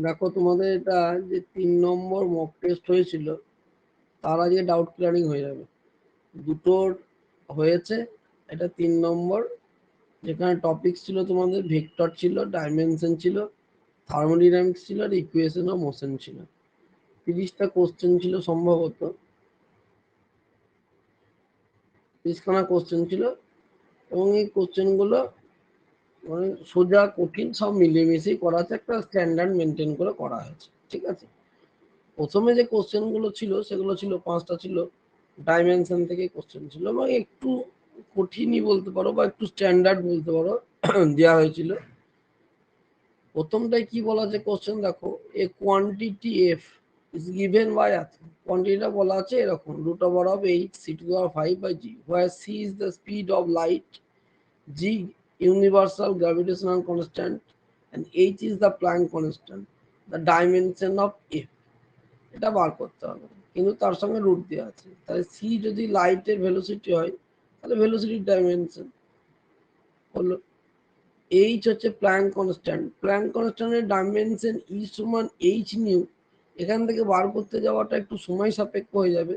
দেখো তোমাদের এটা যে 3 নম্বর মক টেস্ট হয়েছিল তার আগে ডাউট ক্লিয়ারিং হয়ে যাবে। দুটোর হয়েছে, এটা 3 নম্বর, যেখানে টপিক ছিল তোমাদের ভেক্টর ছিল, ডাইমেনশন ছিল, থার্মোডাইনামিক্স ছিল আর ইকুয়েশন অফ মোশন ছিল। 30টা কোশ্চেন ছিল সম্ভবত, 30খানা কোশ্চেন ছিল, এবং এই কোশ্চেনগুলো মানে সোজা কঠিন সব মিলিয়ে মিশিয়ে করা আছে, একটা স্ট্যান্ডার্ড মেনটেন করে করা হয়েছে। ঠিক আছে, প্রথমে যে কোশ্চেনগুলো ছিল সেগুলো ছিল 5টা ছিল ডাইমেনশন থেকে কোশ্চেন ছিল, এবং একটু কঠিনই বলতে পারো বা একটু স্ট্যান্ডার্ড বলতে পারো দেওয়া হয়েছিল। প্রথমটাই কি বলা আছে কোশ্চেন দেখো, a quantity F is given by এত। কোয়ান্টিটিটা বলা আছে এরকম, √8 c⁵ where c is the speed of light, g universal gravitational constant, and h is the Planck constant, the dimension of f। এটা বার করতে হবে, কিন্তু তার সঙ্গে রুট দেওয়া আছে। তাহলে সি যদি লাইটের ভেলোসিটি হয় তাহলে ভেলোসিটির ডাইমেনশন হলো। এইচ হচ্ছে প্ল্যাঙ্ক কনস্ট্যান্ট, প্ল্যাঙ্ক কনস্ট্যান্টের ডাইমেনশন ই সমান এইচ নিউ। এখান থেকে বার করতে যাওয়াটা একটু সময় সাপেক্ষ হয়ে যাবে।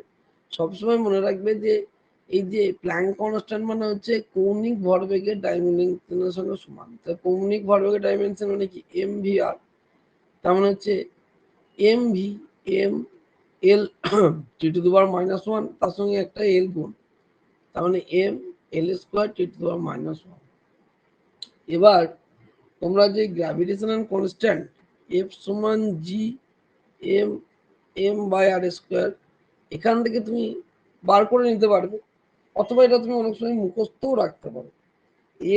সবসময় মনে রাখবে যে এই যে প্ল্যাঙ্ক কনস্ট্যান্ট মানে হচ্ছে কৌণিক ভরবেগের ডাইমেনশনের সঙ্গে সমান। তাই কৌণিক ভরবেগের ডাইমেনশন মানে কি এম ভি আর, তার মানে হচ্ছে এম ভি এম এল টি⁻⁻1, তার সঙ্গে একটা এল গুণ, তার মানে এম এল স্কোয়ার টি⁻⁻1। এবার তোমরা যে গ্র্যাভিটেশনাল কনস্ট্যান্ট এফ সমান G M M by R square, এখান থেকে তুমি বার করে নিতে পারবে, অথবা এটা তুমি অনেক সময় মুখস্থও রাখতে পারো।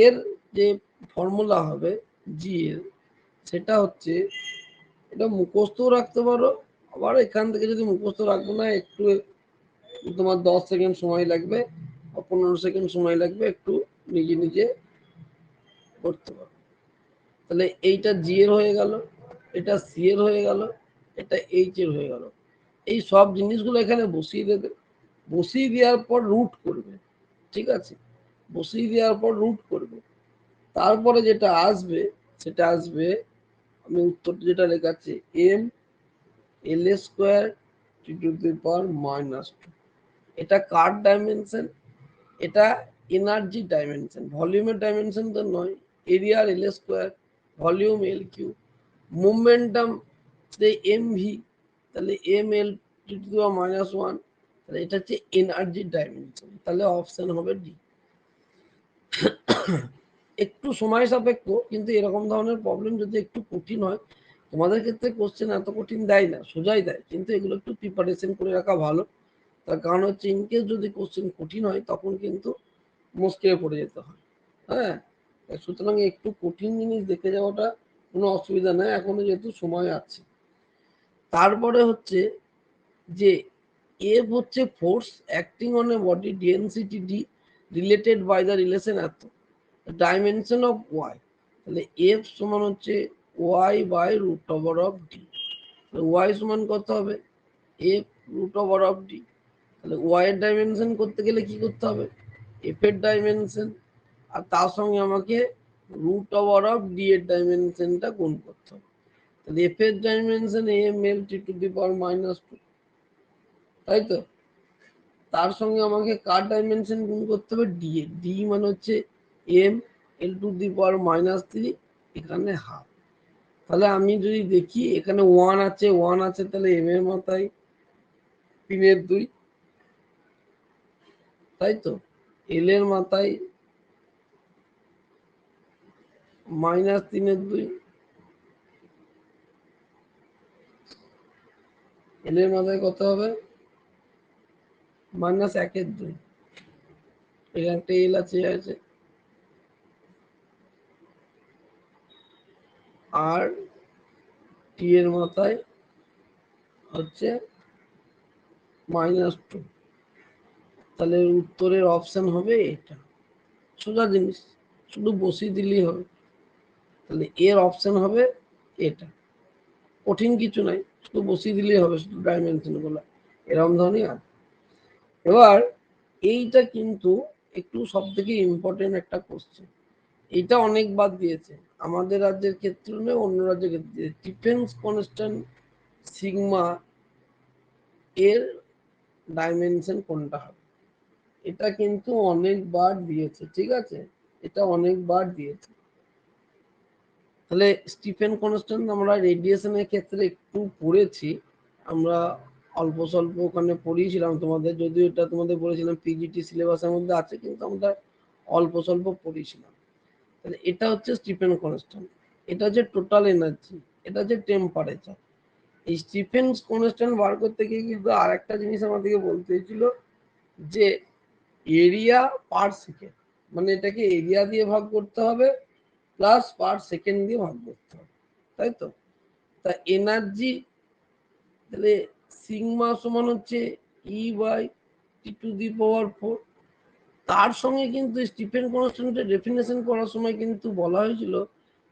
এর যে ফর্মুলা হবে জি এর, সেটা হচ্ছে, এটা মুখস্থও রাখতে পারো, আবার এখান থেকে যদি মুখস্থ রাখবো না, একটু তোমার 10 সেকেন্ড সময় লাগবে বা 15 সেকেন্ড সময় লাগবে, একটু নিজে নিজে করতে পারো। তাহলে এইটা জি এর হয়ে গেল, এটা সি এর হয়ে গেল, এটা এইচ এর হয়ে গেল। এই সব জিনিসগুলো এখানে বসিয়ে দেবে, বসিয়ে দেওয়ার পর রুট করবে। ঠিক আছে, বসিয়ে দেওয়ার পর রুট করবে, তারপরে যেটা আসবে সেটা আসবে, আমি উত্তর যেটা লেখাচ্ছি এম এল স্কোয়ার টি⁻⁻2। এটা কার ডাইমেনশন? এটা এনার্জি ডাইমেনশন, ভলিউমের ডাইমেনশন তো নয়। এরিয়ার L square, volume L cube, momentum M V, তাহলে এম এল টি⁻⁻1, তাহলে এটা হচ্ছে এনার্জি ডাইমেনশন। তাহলে অপশন হবে ডি। একটু সময় সাপেক্ষ, কিন্তু এরকম ধরনের প্রবলেম যদি একটু কঠিন হয়, তোমাদের ক্ষেত্রে কোশ্চেন এত কঠিন দেয় না, সোজাই দেয়, কিন্তু এগুলো একটু প্রিপারেশন করে রাখা ভালো। তার কারণ হচ্ছে ইনকেস যদি কোশ্চেন কঠিন হয় তখন কিন্তু মুশকিলে পড়ে যেতে হয়। হ্যাঁ, সুতরাং একটু কঠিন জিনিস দেখে যাওয়াটা কোনো অসুবিধা নেই, এখনো যেহেতু সময় আছে। তারপরে হচ্ছে যে এফ হচ্ছে force acting on a body density D related by the relation এত, ডাইমেনশন অফ ওয়াই। তাহলে এফ সমান হচ্ছে ওয়াই বাই √ডি। ওয়াই সমান কত হবে? F √D. তাহলে ওয়াই এর ডাইমেনশন করতে গেলে কি করতে হবে? এফ এর ডাইমেনশন, আর তার সঙ্গে আমাকে √ডি এর ডাইমেনশনটা গুণ করতে হবে। তাহলে এফ এর ডাইমেনশন এম এল টি⁻⁻2, তাই তো? তার সঙ্গে আমাকে কার ডাইমেনশন গুণ করতে হবে? ডি এর। ডি মানে হচ্ছে এম এল⁻⁻3, এখানে হাফ। তাহলে আমি যদি দেখি এখানে 1 আছে, তাহলে এম এর মাথায় 3/2, তাই তো? এল এর মাথায় -3/2, এল এর মাথায় কত হবে? -1/2। এখানে একটা এল আছে, আর টি এর মাথায় হচ্ছে -2। তাহলে উত্তরের অপশন হবে এটা। সোজা জিনিস, শুধু বসিয়ে দিলেই হবে। তাহলে এর অপশন হবে এটা, কঠিন কিছু নাই, শুধু বসিয়ে দিলেই হবে, শুধু ডাইমেনশন গুলো এরকম ধরনের আছে। এবার এইটা কিন্তু একটু সব থেকে ইম্পর্টেন্ট একটা কোশ্চেন, এটা অনেকবার দিয়েছে, আমাদের রাজ্যের ক্ষেত্রে নয়, অন্য রাজ্যের ক্ষেত্রে। ডিফেন্স কনস্ট্যান্ট সিগমা এর ডাইমেনশন কোনটা হবে, এটা কিন্তু অনেকবার দিয়েছে, ঠিক আছে, এটা অনেকবার দিয়েছে। তাহলে স্টিফেন কনস্ট্যান্ট আমরা রেডিয়েশনের ক্ষেত্রে একটু পড়েছি, আমরা অল্প স্বল্প ওখানে পড়িয়েছিলাম তোমাদের, যদিও এটা তোমাদের বলেছিলাম পিজিটি সিলেবাসের মধ্যে আছে, কিন্তু আমরা অল্প স্বল্প পড়িয়েছিলাম। তাহলে এটা হচ্ছে স্টিফেন কনস্ট্যান্ট, এটা হচ্ছে টোটাল এনার্জি, এটা হচ্ছে টেম্পারেচার। এই স্টিফেন কনস্ট্যান্ট বার করতে গিয়ে কিন্তু আর একটা জিনিস আমাদেরকে বলতে হয়েছিল যে এরিয়া পার সেকেন্ড, মানে এটাকে এরিয়া দিয়ে ভাগ করতে হবে প্লাস পার সেকেন্ড দিয়ে ভাগ করতে হবে, তাই তো। তা এনার্জি তাহলে সিগমা সমান হচ্ছে E by T to the power 4। তার সঙ্গে কিন্তু স্টিফেন কনস্ট্যান্টের ডেফিনেশন করার সময় কিন্তু বলা হয়েছিল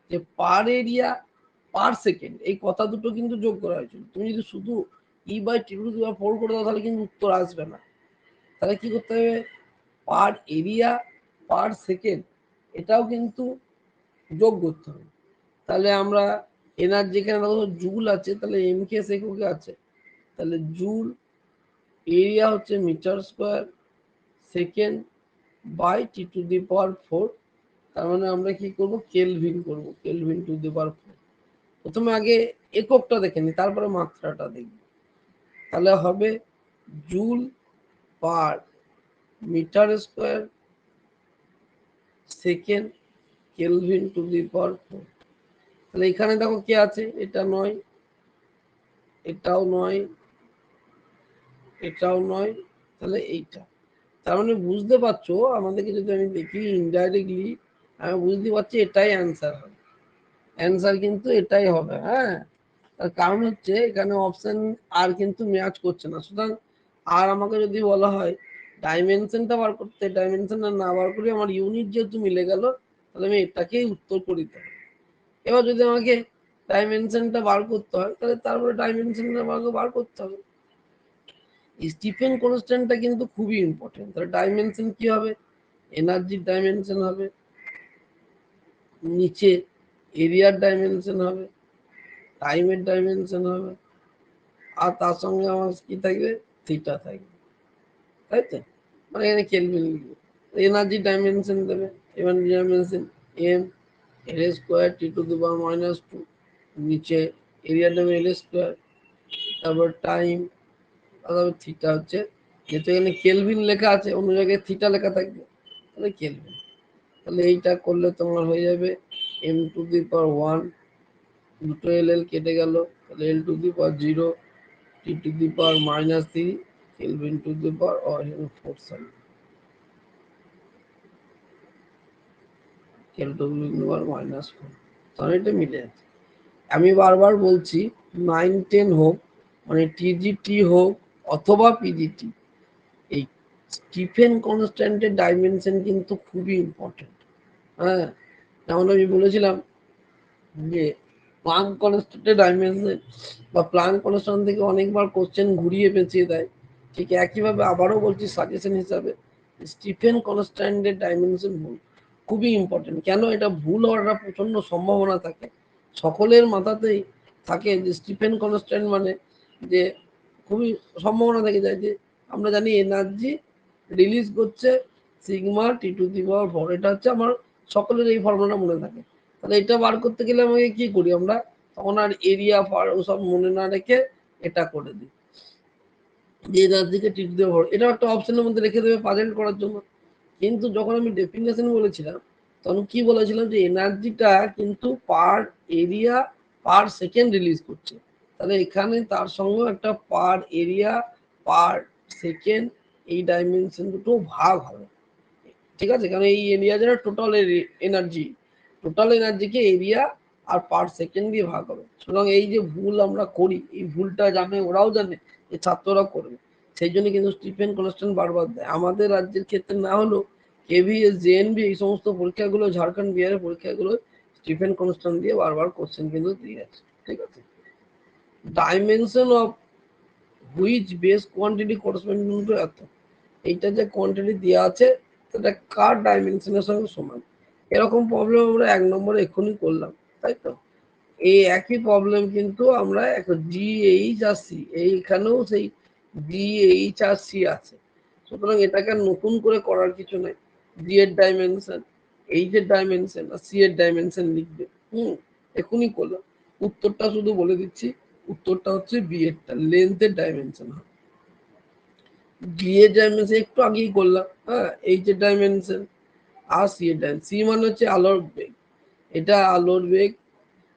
যে পার এরিয়া পার সেকেন্ড, এই কথা দুটো কিন্তু যোগ করা হয়েছিল। তুমি যদি শুধু E by T to the power 4 করে দাও তাহলে কিন্তু উত্তর আসবে না। তাহলে কি করতে হবে, পার এরিয়া পার সেকেন্ড এটাও কিন্তু যোগ করতে হবে। তাহলে আমরা এনার্জি এখানে দেখো জুল আছে, তাহলে এম কে এককে আছে, তাহলে জুল এরিয়া হচ্ছে metre square second by T to the power 4। তার মানে আমরা কি করব, কেলভিন করব, কেলভিন টু দি পাওয়ার 4। প্রথমে আগে এককটা দেখে নি, তারপরে মাত্রাটা দেখব। তাহলে হবে joule per metre square second kelvin to the power 4। তাহলে এখানে দেখো কি আছে, এটা নয়, এটাও নয়, এটাও নয়, তাহলে এইটা। তার মানে বুঝতে পারছো, আমাদেরকে যদি আমি দেখি ইনডাইরেক্টলি আমি বুঝতে পারছি এটাই অ্যান্সার হবে, অ্যান্সার কিন্তু এটাই হবে। হ্যাঁ, তার কারণ হচ্ছে এখানে অপশন আর কিন্তু ম্যাচ করছে না, সুতরাং আর আমাকে যদি বলা হয় ডাইমেনশনটা বার করতে, ডাইমেনশনটা না বার করে আমার ইউনিট যেহেতু মিলে গেল, তাহলে আমি এটাকেই উত্তর করে দিতে হবে। এবার যদি আমাকে ডাইমেনশনটা বার করতে হয়, তাহলে তারপরে ডাইমেনশনটা আমাকে বার করতে হবে। স্টিফেন কনস্ট্যান্টটা কিন্তু খুবই ইম্পর্টেন্ট। তাহলে ডাইমেনশন কি হবে, এনার্জির ডাইমেনশন হবে, নিচে এরিয়ার ডাইমেনশন হবে, টাইমের ডাইমেনশন হবে, আর তার সঙ্গে আমার কি থাকবে, থিটা থাকবে, তাই তো। মানে এখানে কেলভিন লিখবে, এনার্জি ডাইমেনশন দেবে, energy dimension M L square T to the power minus 2, নিচে এরিয়া দেবে এল স্কোয়ার, তারপর টাইম, তারপর থিটা হচ্ছে, যেহেতু এখানে কেলভিন লেখা আছে অন্য জায়গায় থিটা লেখা থাকবে, তাহলে কেলভিন। তাহলে এইটা করলে তোমার হয়ে যাবে এম টু দি পাওয়ার 1, দুটো এল এল কেটে গেল, তাহলে L to the power 0 T to the power minus 3 kelvin to the power 4 sorry kel to the power minus 4। তাহলে এটা মিলে যাচ্ছে। আমি বারবার বলছি 9-10 হোক, মানে টিজিটি হোক অথবা পিজিটি, এই স্টিফেন কনস্ট্যান্টের ডাইমেনশন কিন্তু খুবই ইম্পর্টেন্ট। হ্যাঁ, যেমন আমি বলেছিলাম যে প্লাঙ্ক কনস্ট্যান্টের ডাইমেনশন বা প্লাঙ্ক কনস্ট্যান্ট থেকে অনেকবার কোশ্চেন ঘুরিয়ে পেঁচিয়ে দেয়, ঠিক একইভাবে আবারও বলছি সাজেশন হিসাবে স্টিফেন কনস্ট্যান্টের ডাইমেনশন ভুল, খুবই ইম্পর্টেন্ট। কেন এটা ভুল হওয়ার একটা প্রচন্ড সম্ভাবনা থাকে, সকলের মাথাতেই থাকে যে স্টিফেন কনস্ট্যান্ট মানে যে খুবই সম্ভাবনা থেকে যায় যে আমরা জানি এনার্জি রিলিজ করছে sigma T to the power 4, এটা হচ্ছে আমার সকলের এই ফর্মুলাটা মনে থাকে। তাহলে এটা বার করতে গেলে আমাকে কি করি, আমরা তখন আর এরিয়া ফার ওসব মনে না রেখে এটা করে দিই যে এনার্জিকে টি টু দি পাওয়ার, এটা একটা অপশনের মধ্যে রেখে দেবে পাজেল করার জন্য। কিন্তু যখন আমি ডেফিনেশন বলেছিলাম তখন কি বলেছিলাম যে এনার্জিটা কিন্তু পার এরিয়া পার সেকেন্ড রিলিজ করছে, তাহলে এখানে তার সঙ্গে একটা পার এরিয়া পার সেকেন্ড এই ডাইমেনশন দুটো ভাগ হবে, ঠিক আছে। কারণ এই এরিয়া যারা টোটাল এনার্জি, টোটাল এনার্জিকে এরিয়া আর পার সেকেন্ড দিয়ে ভাগ হবে। সুতরাং এই যে ভুল আমরা করি, এই ভুলটা জানে, ওরাও জানে, এই ছাত্ররা করবে, সেই জন্য কিন্তু স্টিফেন কনস্ট্যান্ট বারবার দেয়। আমাদের রাজ্যের ক্ষেত্রে না হলেও কেভিএস জেএনবি এই সমস্ত পরীক্ষাগুলো, ঝাড়খণ্ড বিহারের পরীক্ষাগুলো স্টিফেন কনস্ট্যান্ট দিয়ে বারবার কোশ্চেন কিন্তু দিয়ে আছে, ঠিক আছে। Dimension of which base quantity corresponding to এত, এইটা যে কোয়ান্টিটি দেওয়া আছে সেটা কার ডাইমেনশনের সঙ্গে সমান, এরকম প্রবলেম আমরা 1 নম্বরে এক্ষুনি করলাম, তাই তো? এই একই প্রবলেম কিন্তু আমরা জি এইচ আর সি, এইখানেও সেই জি এইচ আর সি আছে। সুতরাং এটাকে নতুন করে করার কিছু নাই। জি এর ডাইমেনশন, এইচ এর ডাইমেনশন আর সি এর ডাইমেনশন লিখবে। এখনই করলাম। উত্তরটা শুধু বলে দিচ্ছি, উত্তরটা হচ্ছে বি এরটা, লেন্থের ডাইমেনশন হবে। জি এর ডাইমেনশন একটু আগেই করলাম, হ্যাঁ, এইচ এর ডাইমেনশন আর সি এর ডাইমেনশন। সি মানে হচ্ছে আলোর বেগ, এটা আলোর বেগ,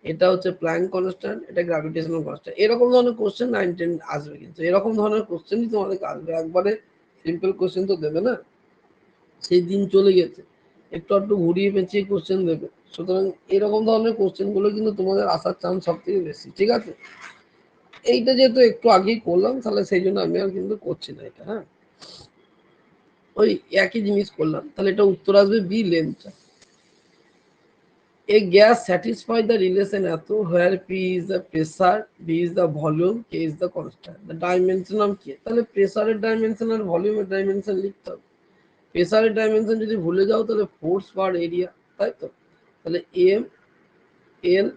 এটা হচ্ছে প্ল্যাঙ্ক কনস্ট্যান্ট, এটা গ্র্যাভিটেশনাল কনস্ট্যান্ট। এরকম ধরনের কোশ্চেন 9, 10 আসবে, কিন্তু এরকম ধরনের কোশ্চেনই তোমাদের আসবে। একবারে সিম্পল কোশ্চেন তো দেবে না, সেই দিন চলে গেছে, একটু একটু ঘুরিয়ে পেঁচিয়ে কোশ্চেন দেবে। সুতরাং এরকম ধরনের কোশ্চেন গুলো কিন্তু তোমাদের আসার চান্স সব থেকে বেশি, ঠিক আছে? এইটা যেহেতু একটু আগেই করলাম, তাহলে সেই জন্য আমি আর কিন্তু করছি না এটা। হ্যাঁ, ওই একই জিনিস করলাম, তাহলে এটা উত্তর আসবে B, লেন্থটা। A gas satisfies the relation এত where P is the pressure, B is the volume, K is the constant. The dimension of K, তাহলে প্রেসারের ডাইমেনশন আর ভলিউমের ডাইমেনশন লিখতে হবে। প্রেসারের ডাইমেনশন যদি ভুলে যাও তাহলে ফোর্স পার এরিয়া, তাই তো? তাহলে M L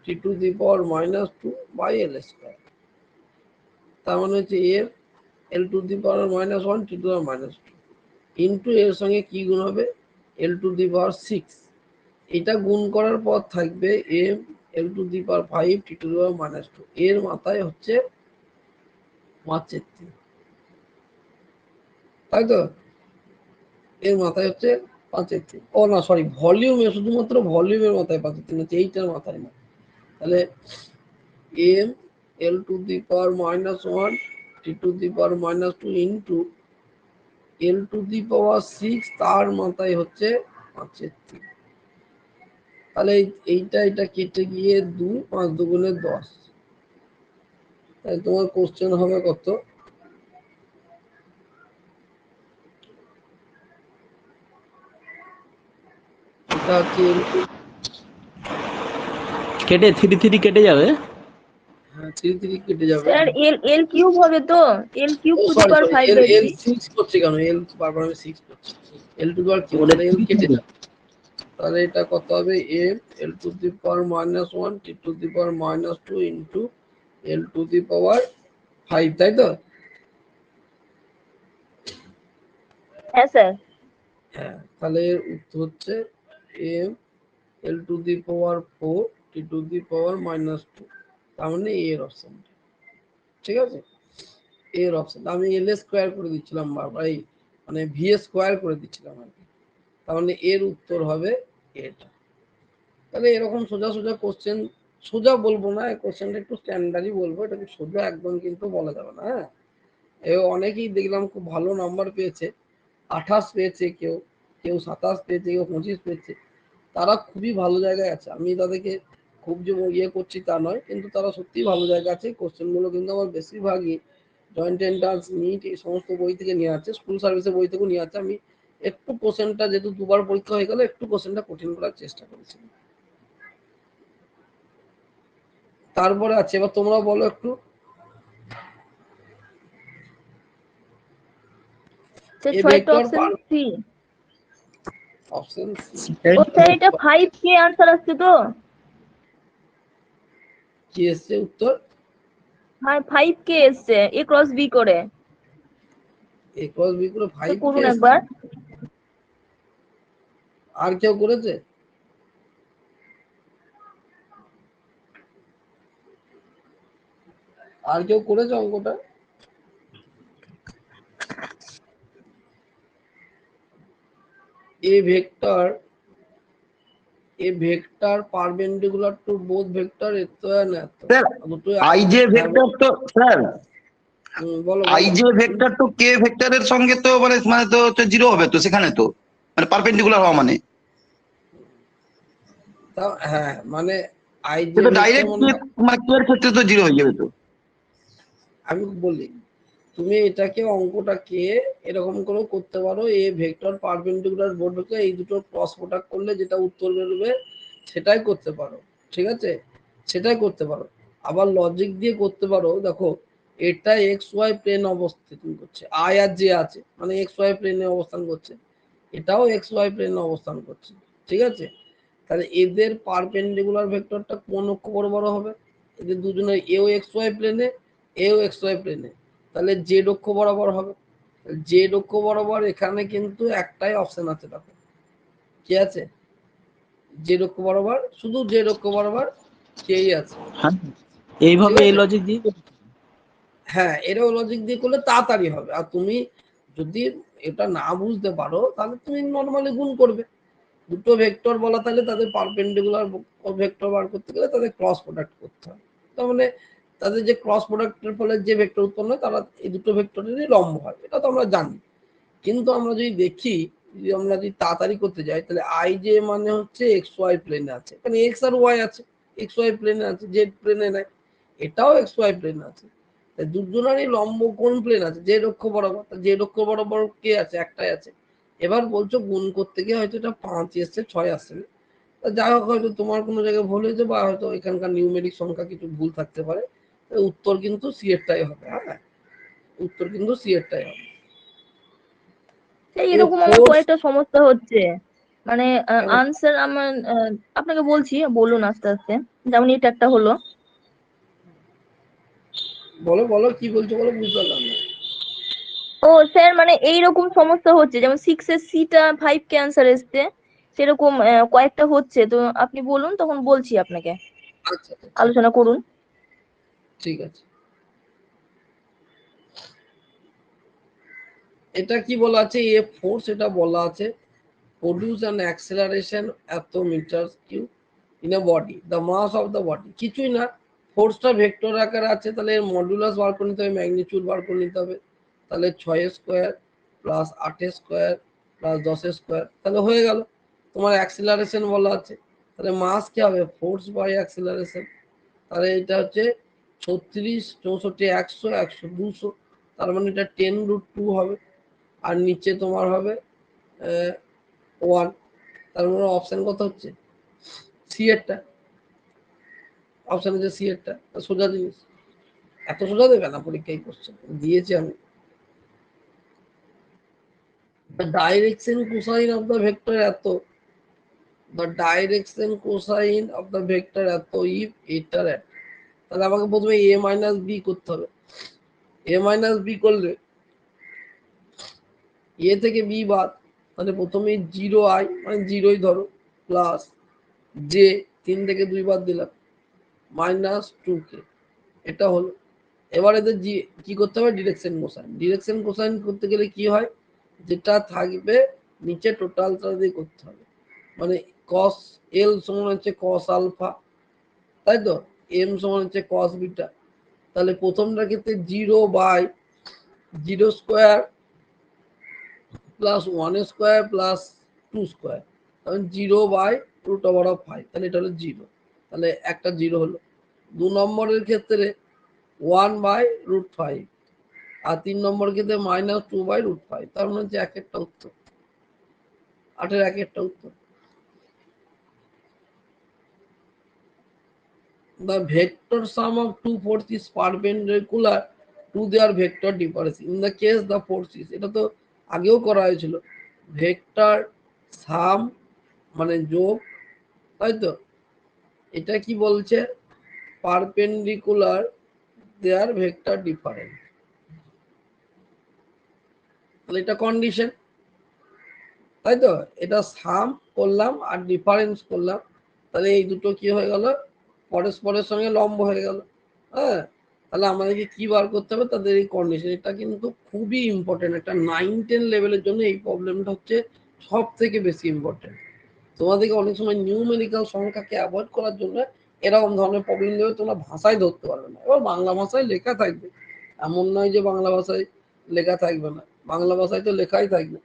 T to the power -2 by L square, তার মানে হচ্ছে F L to the power -1 T to the power -2 into এর সঙ্গে কি গুণ হবে, এল টু দি পাওয়ার 6। এটা গুণ করার পর থাকবে M L to the power 5 T to the power -2, এর মাথায় হচ্ছে 5/3, তাই তো? এর মাথায় হচ্ছে 5/3, ও না সরি, ভলিউমে, শুধুমাত্র ভলিউমের মাথায় 5/3 হচ্ছে, এইটার মাথায় না। তাহলে M L to the power -1 T to the power -2 into L to the power 6, তার মাথায় হচ্ছে 5/3। তাহলে এইটা এটা কেটে গিয়ে 2, 5 দুগুণে 10। তাই তোমার কোশ্চেন হবে কত? এটা হচ্ছে কেটে 3 কেটে যাবে। হ্যাঁ, 3 কেটে যাবে। স্যার এল এল কিউব হবে তো, L cube to the sorry power sorry, 5 L by L 3। 6 করছে কেন? এল বারবার আমি 6 করছি, এল টু দি পাওয়ার কিউব, ওটা তাহলে এল কেটে যাবে। তাহলে এটা কত হবে, M L to the power -1 T to the power -2 into L to the power 5, তাই তো? হ্যাঁ স্যার। হ্যাঁ, তাহলে এর উত্তর হচ্ছে M L to the power 4 T to the power -2, তার মানে এর অপশন, ঠিক আছে? এর অপশন আমি এল স্কোয়ার করে দিচ্ছিলাম বারবার, এই মানে ভি স্কোয়ার করে দিচ্ছিলাম আর কি। তার মানে এর উত্তর হবে এটা। তাহলে এরকম সোজা সোজা কোশ্চেন, সোজা বলবো না, এই কোশ্চেনটা একটু স্ট্যান্ডার্ডই বলবো, এটাকে সোজা একদম কিন্তু বলা যাবে না। হ্যাঁ, অনেকেই দেখলাম খুব ভালো নাম্বার পেয়েছে, 28 পেয়েছে, কেউ কেউ 27 পেয়েছে, কেউ 25 পেয়েছে। তারা খুবই ভালো জায়গায় আছে, আমি তাদেরকে খুব যে ইয়ে করছি তা নয়, কিন্তু তারা সত্যিই ভালো জায়গায় আছে। কোশ্চেনগুলো কিন্তু আমার বেশিরভাগই জয়েন্ট এন্ট্রান্স, নিট, এই সমস্ত বই থেকে নিয়ে আছে, স্কুল সার্ভিসের বই থেকেও নিয়ে আছে। আমি একটু কোশ্চেনটা, যেহেতু দুবার পরীক্ষা হয়ে গেল, একটু কোশ্চেনটা কঠিন করার চেষ্টা করেছি। তারপরে আছে, এবার তোমরা বলো একটু। স্যার এ 6 তো vector option C. Option C ও স্যার এটা 5 কে আনসার আসছে তো? কি এসছে উত্তর? হ্যাঁ 5 কে এসছে এ ক্রস বি করে। এ ক্রস বি করে তো 5 কে করুন এসছে। একবার। আর কেউ করেছে? আর কেউ করেছে অঙ্কটা? এ vector perpendicular to both vector এত না এত, স্যার দুটো আই জে ভেক্টর তো স্যার, বলো আই বলো। জে ভেক্টর তো কে ভেক্টরের সঙ্গে তো মানে মানে তো হচ্ছে জিরো হবে তো সেখানে, তো মানে পারপেন্ডিকুলার হওয়া মানে তা হ্যাঁ, মানে আই সে যে তো ভেক্টর ডাইরেক্ট মানে, মানে কে এর ক্ষেত্রে তো জিরো হয়ে যাবে তো। আমি বলি, তুমি এটাকে অঙ্কটাকে এরকম করেও করতে পারো, এ ভেক্টর পারপেন্ডিকুলার বোথ ভেক্টর, এই দুটো ক্রস প্রোডাক্ট করলে যেটা উত্তর বেরোবে সেটাই করতে পারো, ঠিক আছে? সেটাই করতে পারো। আবার লজিক দিয়ে করতে পারো, দেখো এটা এক্স ওয়াই প্লেন অবস্থান করছে, আই আর জে আছে, মানে এক্স ওয়াই প্লেনে অবস্থান করছে, এটাও এক্স ওয়াই প্লেনে অবস্থান করছে, ঠিক আছে, তাহলে এদের পারপেন্ডিকুলার ভেক্টরটা কোন অক্ষ বরাবর হবে? এদের দুজনের এও এক্স ওয়াই প্লেনে, এও এক্স ওয়াই প্লেনে, তাহলে জেড অক্ষ বরাবর হবে। জেড অক্ষ বরাবর এখানে কিন্তু একটাই অপশন আছে, দেখো কি আছে, জেড অক্ষ বরাবর, শুধু জেড অক্ষ বরাবর কেই আছে। হ্যাঁ, ঠিক এইভাবে এই আছে, লজিক দিয়ে হ্যাঁ এটাও লজিক দিয়ে করলে তাড়াতাড়ি হবে। আর তুমি যদি এটা না বুঝতে পারো তাহলে তুমি নর্মালি গুণ করবে। দুটো ভেক্টর বলা তাহলে তাদের পারপেন্ডিকুলার ভেক্টর বার করতে গেলে তাদের ক্রস প্রোডাক্ট করতে হয়। তার মানে তাদের যে ক্রস প্রোডাক্টের ফলে যে ভেক্টর উৎপন্ন হয় তারা এই দুটো ভেক্টরেরই লম্ব হয়, এটা তো আমরা জানি। কিন্তু আমরা যদি দেখি, যদি আমরা যদি তাড়াতাড়ি করতে যাই, তাহলে আই জে মানে হচ্ছে এক্স ওয়াই প্লেনে আছে, এখানে এক্স আর ওয়াই আছে, এক্স ওয়াই প্লেনে আছে, জেড প্লেনে নাই, এটাও এক্স ওয়াই প্লেনে আছে। দুজনেরই লম্ব কোন প্লেন আছে? জেড অক্ষ বরাবর। জেড অক্ষ বরাবর কে আছে? একটাই আছে। এবার বলছো গুণ করতে গিয়ে হয়তো এটা 5 এসছে, 6 আসছে না। যাই হোক, হয়তো তোমার কোনো জায়গায় ভুল হয়েছে বা হয়তো এখানকার নিউমেরিক সংখ্যা কিছু ভুল থাকতে পারে। উত্তর কিন্তু সি এরটাই হবে। হ্যাঁ, উত্তর কিন্তু সি এরটাই হবে। এরকম আমার ফোর্স, কয়েকটা সমস্যা হচ্ছে, মানে কেন? আনসার আমার আপনাকে বলছি, বলুন আস্তে আস্তে। যেমন এটা একটা হলো। বলো বলো কি বলছো, বলো, বুঝতে পারলাম না। ও স্যার, মানে এইরকম সমস্যা হচ্ছে, যেমন 6 এর সিটা 5 কে অ্যান্সার এসছে, সেরকম কয়েকটা হচ্ছে। তো আপনি বলুন, তখন বলছি আপনাকে, আচ্ছা আচ্ছা, আলোচনা করুন। ঠিক আছে। এটা কি বলা আছে? এ ফোর্স, এটা বলা আছে produce an acceleration এত meter Q in a body, the mass of the body. কিছুই না, ফোর্সটা ভেক্টর আকারে আছে, তাহলে এর মডুলাস বার করে নিতে হবে, ম্যাগনিটিউড বার করে নিতে হবে। তাহলে 6 square plus 8 square plus 10 square, তাহলে হয়ে গেল। তোমার অ্যাক্সিলারেশন বলা আছে, তাহলে মাস কি হবে? Force by acceleration. তাহলে এটা হচ্ছে 36, 64, 100, 100, 200, তার মানে এটা 10√2 হবে। আর নিচে তোমার হবে 1, তার মানে অপশন কত হচ্ছে? সি এরটা। অপশন হচ্ছে সি এরটা, সোজা জিনিস। এত সোজা দেবে না পরীক্ষায় কোশ্চেন দিয়েছি আমি। Direction cosine of the vector এত, the direction cosine of the vector এত ইফ এটার এত। তাহলে আমাকে প্রথমে এ মাইনাস বি করতে হবে। এ মাইনাস বি করলে এ থেকে বি বাদ, তাহলে প্রথমে 0i মানে 0ই ধরো, প্লাস জে 3 থেকে 2 বাদ দিলাম, মাইনাস 2k, এটা হলো। এবার এদের কি করতে হবে? Direction cosine. ডিরেকশন কোসাইন করতে গেলে কি হয়? যেটা থাকবে নিচে টোটালটা দিয়ে করতে হবে, মানে কস এল সমান হচ্ছে কস আলফা, তাই তো, এম সমান হচ্ছে কস বিটা। তাহলে প্রথমটার ক্ষেত্রে 0/0 square plus 1 square plus 2 square, তখন 0/√5, তাহলে এটা হলো 0, তাহলে একটা 0 হলো। 2 নম্বরের ক্ষেত্রে 1/√5, আর 3 নম্বরের ক্ষেত্রে -2/√5, তার মানে হচ্ছে এক একটা উত্তর, 8-এর এক একটা উত্তর। The vector sum of two forces is perpendicular to their vector difference. In the case the forces, এটা তো আগেও করা হয়েছিল, ভেক্টর সাম মানে যোগ, তাই তো। এটা কি বলছে? পারপেন্ডিকুলার দেয়ার ভেক্টর ডিফারেন্স, তাহলে এটা কন্ডিশন, তাই তো। এটা সাম করলাম আর ডিফারেন্স করলাম, তাহলে এই দুটো কি হয়ে গেল? পরস্পরের সঙ্গে লম্ব হয়ে গেল। হ্যাঁ, তাহলে আমাদেরকে কি বার করতে হবে? তাদের এই কন্ডিশন। এটা কিন্তু খুবই ইম্পর্টেন্ট, একটা 9-10 লেভেলের জন্য এই প্রবলেমটা হচ্ছে সব থেকে বেশি ইম্পর্টেন্ট। তোমাদেরকে অনেক সময় নিউমেরিক্যাল সংখ্যাকে অ্যাভয়েড করার জন্য এরকম ধরনের প্রবলেম দেবে, তোমরা ভাষায় ধরতে পারবে না। এবার বাংলা ভাষায় লেখা থাকবে, এমন নয় যে বাংলা ভাষায় লেখা থাকবে না, বাংলা ভাষায় তো লেখাই থাকবে।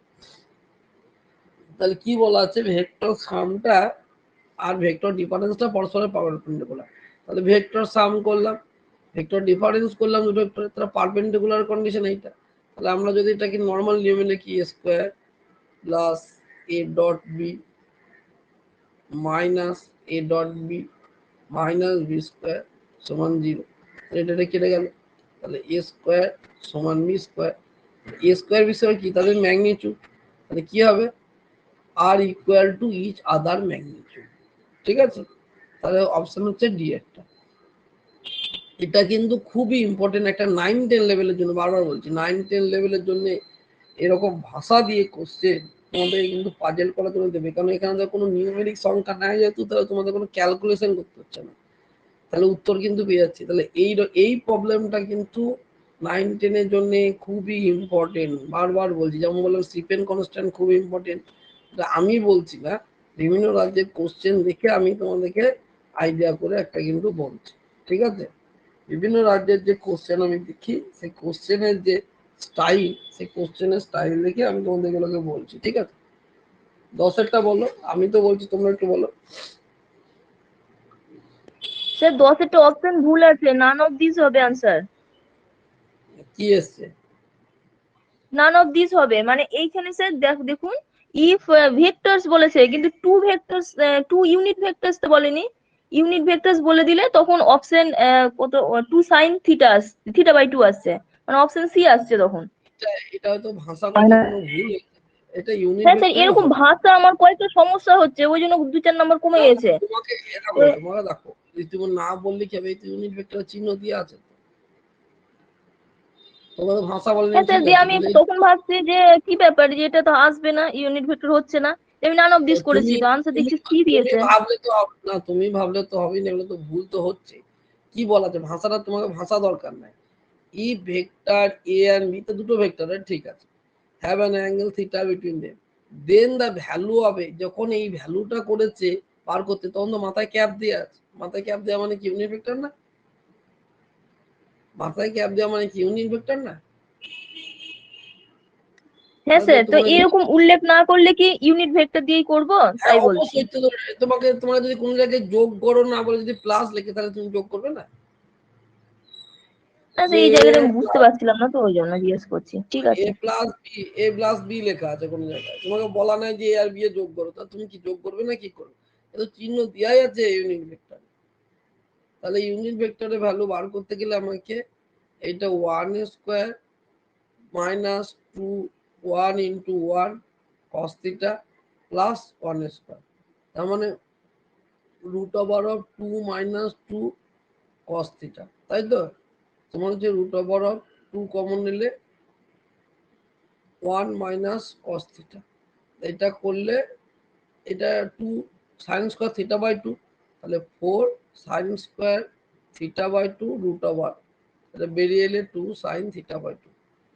তাহলে কি বলা আছে? ভেক্টর সামটা আর ভেক্টর ডিফারেন্সটা পরস্পরের পারপেন্ডিকুলার। তাহলে ভেক্টর সাম করলাম, ভেক্টর ডিফারেন্স করলাম দুটো ভেক্টর, তারা পারপেন্ডিকুলার কন্ডিশন এইটা। তাহলে আমরা যদি এটাকে নর্মাল নিয়মে লিখি, a square plus a dot B minus a dot B minus B square সমান 0, এটা কেটে গেল। তাহলে a স্কয়ার সমান B square. a square B square কি? তাদের ম্যাগনিটিউড। তাহলে কি হবে? Are equal to each other magnitude. ঠিক আছে, তাহলে অপশন হচ্ছে ডি একটা। এটা কিন্তু খুবই ইম্পর্টেন্ট একটা 9-10 লেভেলের জন্য, বারবার বলছি 9-10 লেভেলের জন্য এরকম ভাষা দিয়ে কোশ্চেন তোমাদের কিন্তু পাজেল করার জন্য দেবে, কারণ এখানে তো কোনো নিউমেরিক সংখ্যা নাই যেহেতু, তাহলে তোমাদের কোনো ক্যালকুলেশন করতে হচ্ছে না, তাহলে উত্তর কিন্তু পেয়ে যাচ্ছি। তাহলে এই প্রবলেমটা কিন্তু 9-10 জন্য খুবই ইম্পর্টেন্ট, বারবার বলছি। যেমন বললাম স্টিফেন কনস্ট্যান্ট খুব ইম্পর্টেন্ট, আমি বলছি না, বিভিন্ন রাজ্যের কোশ্চেন দেখে আমি তোমাদেরকে আইডিয়া করে একটা কিন্তু বলছি। ঠিক আছে, বিভিন্ন রাজ্যের যে কোশ্চেন আমি দেখি, সেই কোশ্চেনের যে স্টাইল, সেই কোশ্চেনের স্টাইল দেখে আমি তোমাদের এগুলোকে বলছি। ঠিক আছে, 10-এরটা বলো, আমি তো বলছি তোমরা একটু বলো। স্যার 10-এরটা অপশন ভুল আছে, নান অফ দিস হবে আনসার। কি এসছে? নান অফ দিস হবে, মানে এইখানে স্যার দেখুন, ইফ ভেক্টরস বলেছে কিন্তু টু ইউনিট ভেক্টরস তো বলেনি। ইউনিট ভেক্টরস বলে দিলে তখন অপশন কত 2 sin থিটা/2 আসছে, মানে অপশন সি আসছে তখন। এটা হয়তো ভাষাগত কোনো ভুল, এটা ইউনিট হ্যাঁ স্যার, ভেক্টরই এরকম হবে। ভাষা আমার কয়েকটা সমস্যা হচ্ছে, ওই জন্য 2-4 নম্বর কমে না, গেছে। তোমাকে তোমাকে দেখো, তুমি না বললে কি হবে, ইউনিট ভেক্টর চিহ্ন দিয়ে আছে, তোমাদের ভাষা বলেনি হ্যাঁ স্যার, ঠিক দিয়ে আছে, আমি কিন্তু তখন ভাবছি যে কি ব্যাপার, যে এটা তো আসবে না, ইউনিট ভেক্টর হচ্ছে না, আমি নান অফ দিস করেছি, তুমি তো আনসার তুমি দেখছি সি তুমি দিয়েছে। ভাবলে তো হবে না, তুমি ভাবলে তো হবে না, এগুলো তো ভুল তো হচ্ছে। কি বলা আছে, ভাষাটা তোমাকে ভাষা দরকার নাই। ই ভেক্টর এ এন্ড বি, তো দুটো ভেক্টর, ঠিক আছে, have an angle theta between them, then the value হবে, যখন এই ভ্যালুটা করেছে পার করতে, তখন তো মাথায় ক্যাপ দেওয়া আছে। মাথায় ক্যাপ দেওয়া মানে কি ইউনিট ভেক্টর না? মাথায় ক্যাপ দেওয়া মানে কি ইউনিট ভেক্টর না? হ্যাঁ তাহলে স্যার, তো তোমার এরকম উল্লেখ না করলে কি ইউনিট ভেক্টর দিয়েই করব, হ্যাঁ তাই বলছি। অবশ্যই তো, তোমাকে তোমার যদি কোনো জায়গায় যোগ করো না বলে যদি প্লাস লেখে, তাহলে তুমি যোগ করবে না? না স্যার, যে এই জায়গাটা আমি বুঝতে পারছিলাম না, তো ওই জন্য জিজ্ঞেস করছি। ঠিক এ আছে। প্লাস বি, এ প্লাস বি লেখা আছে কোনো জায়গায়, তোমাকে বলা নাই যে এ আর বি এ যোগ করো, তা তুমি কি যোগ করবে না কি করবে? এটা চিহ্ন দেওয়াই আছে ইউনিট ভেক্টর। তাহলে ইউনিট ভেক্টরের ভ্যালু বার করতে গেলে আমাকে এটা 1² minus 2 1 into 1 cos theta plus 1², তার মানে √2 মাইনাস 2 cos থিটা, তাই তো? তোমার হচ্ছে √2 কমন নিলে 1 মাইনাস cos থিটা, এটা করলে এটা 2 sin স্কয়ার থিটা/2, তাহলে 4 sin স্কয়ার থিটা/2 √1, তাহলে বেরিয়ে এলে 2 sin থিটা/2।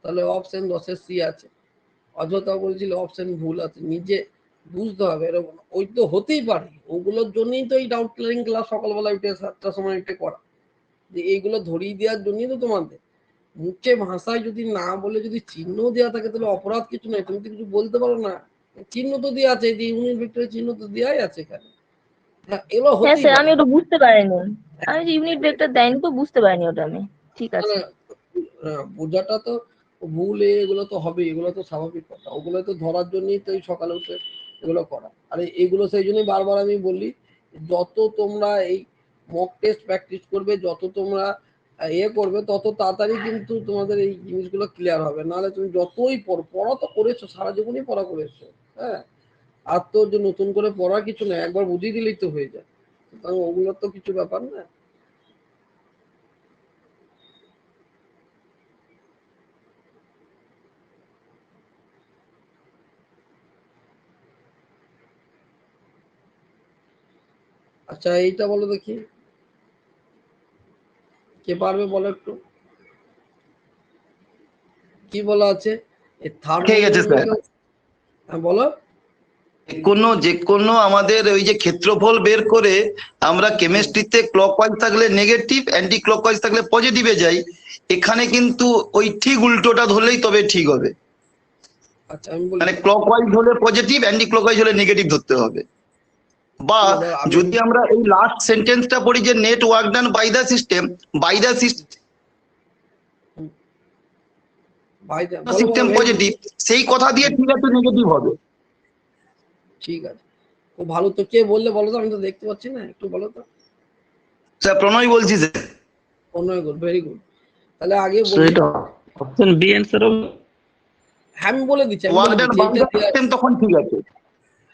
তাহলে অপশন 10 সি আছে। অযথা বলছিল অপশন ভুল আছে, নিজে বুঝতে হবে, এরকম ওই তো হতেই পারে, ওগুলোর জন্যই তো এই ডাউট ক্লিয়ারিং ক্লাস সকালবেলা উঠে 7টার সময় উঠে করা, যে এইগুলো ধরিয়ে দেওয়ার জন্যই তো তোমাদের। মুখে ভাষায় যদি না বলে যদি চিহ্ন দেওয়া থাকে, তাহলে অপরাধ কিছু নয়, তুমি তো কিছু বলতে পারো না, চিহ্ন তো দেওয়া আছে, যে ইউনিট ভেক্টরের চিহ্ন তো দেওয়াই আছে এখানে। হ্যাঁ, এগুলো হ্যাঁ হতেই স্যার, আমি পারে। ওটা বুঝতে পারিনি, আমি যে ইউনিট ভেক্টর দেয়নি তো বুঝতে পারিনি ওটা আমি। ঠিক আছে। মানে বোঝাটা তো ভুল, এগুলো তো হবে, এগুলো তো স্বাভাবিক কথা, ওগুলো তো ধরার জন্যই তো এই সকালে উঠে এগুলো করা। আর এগুলো সেই জন্যই বারবার আমি বলি, যত তোমরা এই মক টেস্ট প্র্যাকটিস করবে, যত তোমরা করবে, তত তাড়াতাড়ি কিন্তু তোমাদের এই জিনিসগুলো ক্লিয়ার হবে। নাহলে তুমি যতই পড়া তো করেছো, সারা জীবনই পড়া করেছো, হ্যাঁ, আর তো যে নতুন করে পড়ার কিছু নেই, একবার বুঝিয়ে দিলেই তো হয়ে যায়, ওগুলো তো কিছু ব্যাপার না। আচ্ছা এইটা বলো দেখি, কে পারবে বলো একটু, কি বলা আছে? খেয়ে গেছে স্যার। থার্মোডাইনামিক্যাল, হ্যাঁ বলো। যে কোনো আমাদের ওই যে ক্ষেত্রফল বের করে আমরা কেমিস্ট্রিতে ক্লকওয়াইজ থাকলে নেগেটিভ, অ্যান্টি ক্লকওয়াইজ থাকলে পজিটিভে যাই, এখানে কিন্তু ওই ঠিক উল্টোটা ধরলেই তবে ঠিক হবে। আচ্ছা আমি বলি, মানে ক্লকওয়াইজ হলে পজিটিভ, অ্যান্টি ক্লকওয়াইজ হলে নেগেটিভ ধরতে হবে। বা শোনো দাঁড়াও, আমি যদি আমরা এই লাস্ট সেন্টেন্সটা পড়ি যে net work done by the system ভাই বলো বলো, সিস্টেম very good, পজিটিভ, সেই কথা দিয়ে ঠিক আছে নেগেটিভ হবে। ঠিক আছে, খুব ভালো। তো কে বললে বলো তো, আমি তো দেখতে পাচ্ছি না, একটু বলো তো। স্যার প্রণয় বলছি sir. Anay good, very good. তাহলে আগে So বলি, এটা অপশন বি অ্যান্সার হবে। হ্যাঁ আমি বলে দিচ্ছি, ওয়ার্ক ডান বাই এটা দ্য দেওয়া, সিস্টেম তখন ঠিক আছে।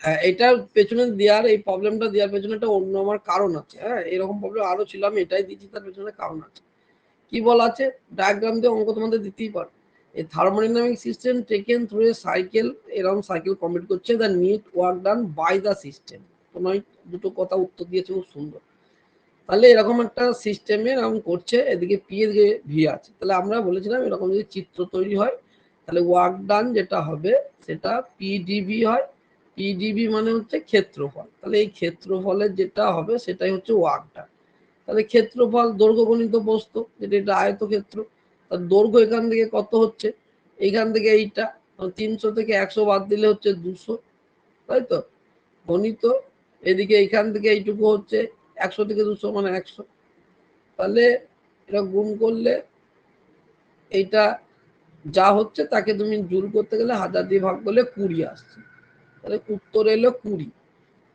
হ্যাঁ, এটার পেছনে দেওয়ার, এই প্রবলেমটা দেওয়ার পেছনে একটা অন্য আমার কারণ আছে। হ্যাঁ, এরকম প্রবলেম আরো ছিল, আমি এটাই দিচ্ছি, তার পেছনে কারণ আছে। কি বলা আছে, ডায়াগ্রাম দিয়ে অঙ্ক তোমাদের দিতেই পারে। এই thermodynamic system taken through a cycle, এরকম সাইকেল কমপ্লিট করছে, the net work done by the system. তোমার দুটো কথা উত্তর দিয়েছে খুব সুন্দর। তাহলে এরকম একটা সিস্টেমে এরকম করছে, এদিকে পি এদিকে ভি আছে। তাহলে আমরা বলেছিলাম এরকম যদি চিত্র তৈরি হয় তাহলে ওয়ার্ক ডান যেটা হবে সেটা পিডিভি হয়। পিডিভি মানে হচ্ছে ক্ষেত্রফল। তাহলে এই ক্ষেত্রফলের যেটা হবে সেটাই হচ্ছে ওয়ার্ক ডান। তাহলে ক্ষেত্রফল দৈর্ঘ্য গণিত বস্তু, যেটা এটা আয়তক্ষেত্র, তার দৈর্ঘ্য এখান থেকে কত হচ্ছে, এইখান থেকে এইটা 300 থেকে 100 বাদ দিলে হচ্ছে 200, তাই তো, গণিত এদিকে এইখান থেকে এইটুকু হচ্ছে 100 থেকে 200 মানে 100। তাহলে এটা গুণ করলে এইটা যা হচ্ছে তাকে তুমি জুল করতে গেলে 1000 দিয়ে ভাগ করলে 20 আসছে। তাহলে উত্তর এলো 20।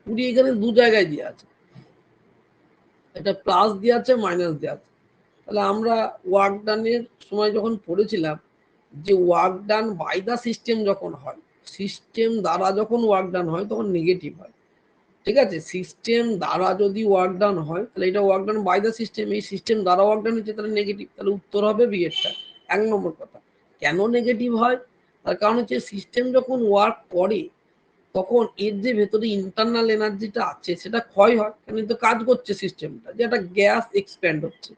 20 এখানে দু জায়গায় দিয়ে আছে, এটা প্লাস দিয়ে আছে মাইনাস দিয়ে আছে। তাহলে আমরা ওয়ার্ক ডানের সময় যখন পড়েছিলাম যে work done by the system যখন হয়, সিস্টেম দ্বারা যখন ওয়ার্ক ডান হয় তখন নেগেটিভ হয়। ঠিক আছে, সিস্টেম দ্বারা যদি ওয়ার্ক ডান হয় তাহলে এটা work done by the system, এই সিস্টেম দ্বারা ওয়ার্ক ডান হচ্ছে, তাহলে নেগেটিভ। তাহলে উত্তর হবে বি এরটা। 1 নম্বর কথা। কেন নেগেটিভ হয়, তার কারণ হচ্ছে সিস্টেম যখন ওয়ার্ক করে তখন এর যে ভেতরে ইন্টারনাল এনার্জিটা আছে সেটা ক্ষয় হয়, কারণ তো কাজ করছে সিস্টেমটা, যে একটা গ্যাস এক্সপ্যান্ড হচ্ছে।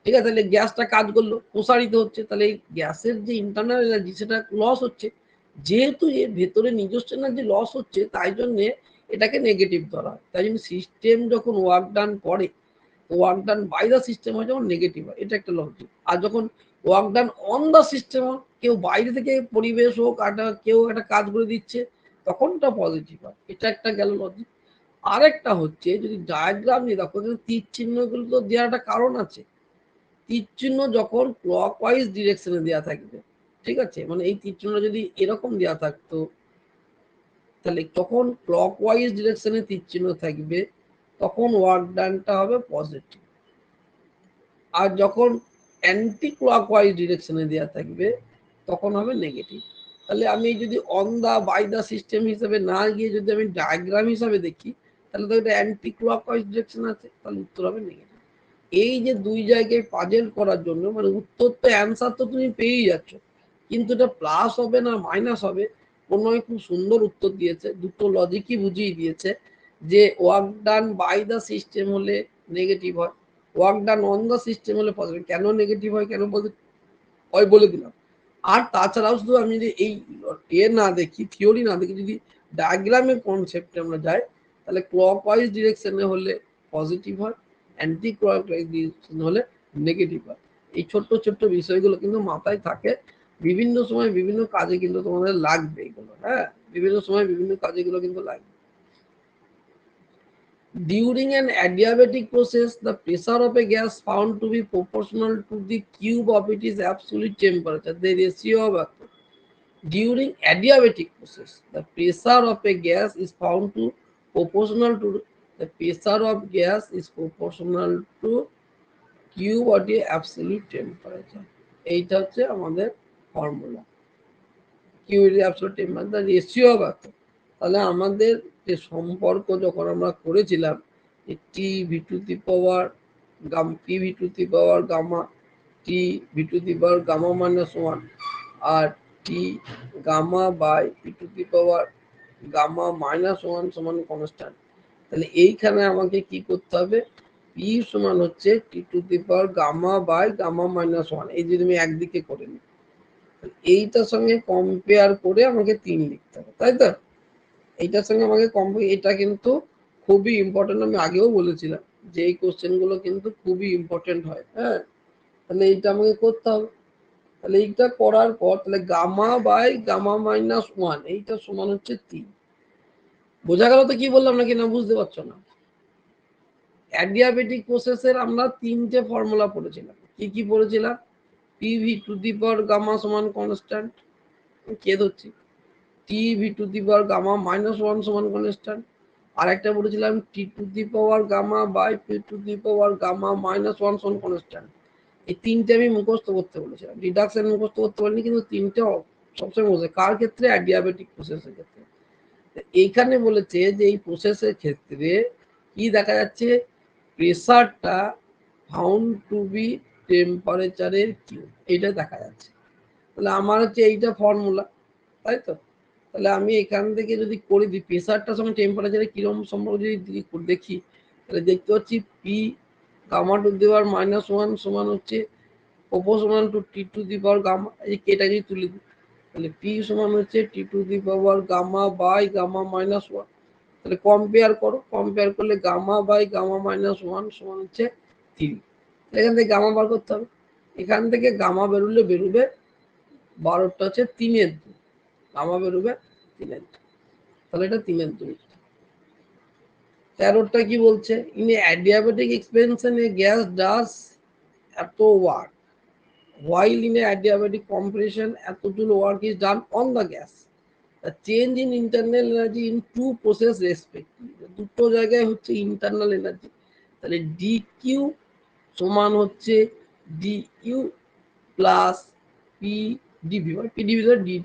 ঠিক আছে, তাহলে গ্যাসটা কাজ করলো, প্রসারিত হচ্ছে, তাহলে এই গ্যাসের যে ইন্টারনাল এনার্জি সেটা লস হচ্ছে। যেহেতু এর ভেতরে নিজস্ব এনার্জি লস হচ্ছে তাই জন্য এটাকে নেগেটিভ ধরা হয়। তাই জন্য সিস্টেম যখন ওয়ার্ক ডান করে, work done by the system হয় যখন নেগেটিভ হয়, এটা একটা লজিক। আর যখন work done on the system হয়, কেউ বাইরে থেকে পরিবেশ হোক কেউ একটা কাজ করে দিচ্ছে, তখন এটা পজিটিভ হয়। এটা একটা গেল লজিক। আরেকটা হচ্ছে যদি ডায়াগ্রাম নিয়ে দেখো, তীর চিহ্নগুলো তো দেওয়ার একটা কারণ আছে। তীর চিহ্ন যখন ক্লকওয়াইজ ডিরেকশনে দেওয়া থাকবে, ঠিক আছে, মানে এই তীর চিহ্ন যদি এরকম দেওয়া থাকতো তাহলে তখন ক্লকওয়াইজ ডিরেকশনে তীর চিহ্ন থাকবে, তখন ওয়ার্ক ডানটা হবে পজিটিভ। আর যখন অ্যান্টি ক্লকওয়াইজ ডিরেকশনে দেওয়া থাকবে তখন হবে নেগেটিভ। তাহলে আমি যদি on the by the system হিসাবে না গিয়ে যদি আমি ডায়াগ্রাম হিসাবে দেখি তাহলে তো এটা অ্যান্টি ক্লকওয়াইজ ডিরেকশন আছে, তাহলে উত্তর হবে নেগেটিভ। এই যে দুই জায়গায় পাজেল করার জন্য, মানে উত্তর তো অ্যান্সার তো তুমি পেয়েই যাচ্ছ, কিন্তু এটা প্লাস হবে না মাইনাস হবে, প্রণয় খুব সুন্দর উত্তর দিয়েছে, দুটো লজিকই বুঝিয়ে দিয়েছে যে work done by the system হলে নেগেটিভ হয়, work done on the system হলে পজিটিভ। কেন নেগেটিভ হয় কেন পজিটিভ হয় বলে দিলাম। আর তাছাড়াও শুধু আমি যদি এই না দেখি, থিওরি না দেখি, যদি ডায়াগ্রামের কনসেপ্টে আমরা যাই তাহলে ক্লকওয়াইজ ডিরেকশনে হলে পজিটিভ হয়, অ্যান্টি ক্লকওয়াইজ ডিরেকশন হলে নেগেটিভ হয়। এই ছোট্ট ছোট্ট বিষয়গুলো কিন্তু মাথায় থাকে, বিভিন্ন সময় বিভিন্ন কাজে কিন্তু তোমাদের লাগবে এগুলো। হ্যাঁ, বিভিন্ন সময় বিভিন্ন কাজে এগুলো কিন্তু লাগবে। During an adiabatic process, the pressure of a gas found to be proportional to the cube of its absolute temperature, the ratio of vacuum. During adiabatic process, the pressure of a gas is found to proportional to the pressure of gas is proportional to cube of the absolute temperature. এইটা হচ্ছে আমাদের formula, Q এর absolute temperature, the ratio of vacuum। তাহলে আমাদের যে সম্পর্ক যখন আমরা করেছিলাম T V to the power P V to the power gamma, T V to the power gamma minus 1 আর T gamma by P to the power gamma minus 1 সমান constant. তাহলে এইখানে আমাকে কি করতে হবে, পি সমান হচ্ছে T to the power gamma by gamma minus 1, এই যদি আমি একদিকে করে নিই এইটার সঙ্গে কম্পেয়ার করে আমাকে 3 লিখতে হবে, তাই তো। এইটার সঙ্গে আমাকে এটা কিন্তু খুবই ইম্পর্টেন্ট, আমি আগেও বলেছিলাম যে এই কোশ্চেন গুলো কিন্তু খুবই ইম্পর্টেন্ট হয়। হ্যাঁ, তাহলে এইটা আমাকে করতে হবে। তাহলে এইটা করার পর তাহলে গামা বাই গামা মাইনাস 1 এইটা সমান হচ্ছে 3। বোঝা গেল তো কি বললাম নাকি না বুঝতে পারছো না? অ্যাডিয়াবেটিক প্রসেসের আমরা 3টে ফর্মুলা পড়েছিলাম। কি কি পড়েছিলাম, P V to the power gamma সমান কনস্ট্যান্ট, কে ধরছি, T V to the power gamma minus 1 সমান কনস্ট্যান্ট, আর একটা বলেছিলাম T to the power gamma by P to the power gamma minus 1 সমান কনস্ট্যান্ট। এই তিনটে আমি মুখস্থ করতে বলেছিলাম, ডিডাকশন মুখস্থ করতে পারিনি, কিন্তু তিনটে সবসময় বসে কার ক্ষেত্রে, অ্যাডিয়াবেটিক প্রসেসের ক্ষেত্রে। এইখানে বলেছে যে এই প্রসেসের ক্ষেত্রে কি দেখা যাচ্ছে, প্রেসারটা ফাউন্ড টু বি টেম্পারেচারের কিউ, এটা দেখা যাচ্ছে। তাহলে আমার হচ্ছে এইটা ফর্মুলা, তাই তো? তাহলে আমি এখান থেকে যদি করে দিই প্রেসারটার সঙ্গে টেম্পারেচারে কিরকম সম্পর্ক যদি দেখি, তাহলে দেখতে পাচ্ছি P gamma to the power -1 সমান হচ্ছে proportional to T to the power gamma. এই কেটা যদি তুলে দিই তাহলে পি সমান হচ্ছে T to the power gamma by gamma -1। তাহলে কম্পেয়ার করো, কম্পেয়ার করলে গামা বাই গামা -1 সমান হচ্ছে 3। এখান থেকে গামা বার করতে হবে, এখান থেকে গামা বেরোবে 12টা হচ্ছে 3/2, গামা বেরোবে 3/2, তাহলে এটা 3/2। 13টা কি বলছে, in adiabatic expansion a gas does এত work, while in a adiabatic compression এত joule work is done on the gas. The change in internal energy in two process respectively, দুটো জায়গায় হচ্ছে ইন্টারনাল এনার্জি। তাহলে dq সমান হচ্ছে du plus P dv, P dv dw।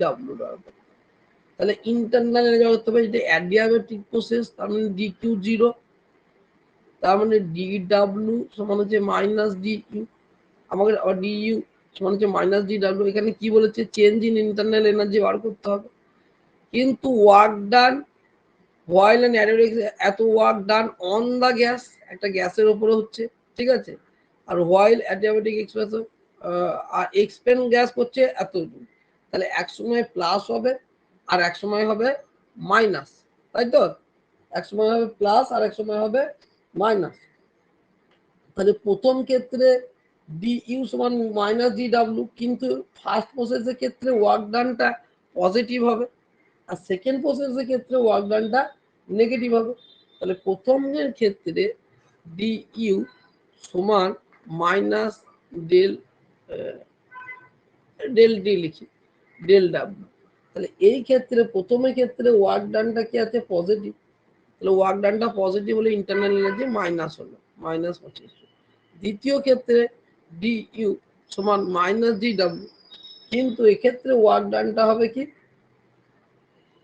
তাহলে internal energy করতে হবে, যেটা অ্যাডিয়াবেটিক প্রসেস, তার মানে dq 0, তার মানে dw সমান হচ্ছে -du, আমাকে আবার du সমান হচ্ছে -dw। এখানে কি বলেছে, চেঞ্জ ইন ইন্টারনাল এনার্জি বার করতে হবে। কিন্তু work done while and adiabatic, এত work done on the gas, একটা গ্যাসের উপরে হচ্ছে, ঠিক আছে। আর হোয়াইল অ্যাডিয়াবেটিক এক্সপ্রেশন আর এক্সপেন্ড গ্যাস করছে এত, তাহলে এক সময় প্লাস হবে আর এক সময় হবে মাইনাস, তাই তো? এক সময় হবে প্লাস আর এক সময় হবে মাইনাস। তাহলে প্রথম ক্ষেত্রে ডিইউ সমান -dw, কিন্তু ফার্স্ট প্রসেসের ক্ষেত্রে ওয়ার্ক ডানটা পজিটিভ হবে আর সেকেন্ড প্রসেসের ক্ষেত্রে ওয়ার্ক ডানটা নেগেটিভ হবে। তাহলে প্রথমের ক্ষেত্রে ডিইউ সমান মাইনাস ডেল ডেল ডি লিখি, ডেল ডাব্লিউ। তাহলে এই ক্ষেত্রে প্রথমের ক্ষেত্রে ওয়ার্ক ডানটা কি আছে, পজিটিভ। তাহলে ওয়ার্ক ডানটা পজিটিভ হলে ইন্টারনাল এনার্জি মাইনাস হলো -25। দ্বিতীয় ক্ষেত্রে ডিইউ সমান -dw, কিন্তু এক্ষেত্রে ওয়ার্ক ডানটা হবে কি,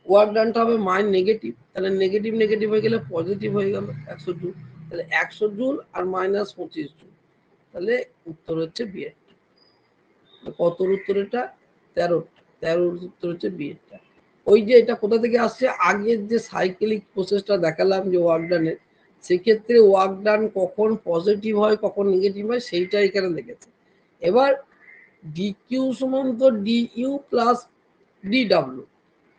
ওয়ার্ক ডানটা হবে নেগেটিভ। তাহলে নেগেটিভ নেগেটিভ হয়ে গেলে পজিটিভ হয়ে গেল 100 জুল। তাহলে 100 জুল আর -25 জুল, তাহলে উত্তর হচ্ছে বি এর। কতর উত্তর এটা, 13 উত্তর হচ্ছে বি এরটা। ওই যে এটা কোথা থেকে আসছে, আগের যে সাইকেলিক প্রসেসটা দেখালাম যে ওয়ার্ক ডানের, সেক্ষেত্রে ওয়ার্ক ডান কখন পজিটিভ হয় কখন নেগেটিভ হয় সেইটা এখানে দেখেছে। এবার ডিকিউ সমান তো ডিইউ প্লাস ডিডব্লিউ,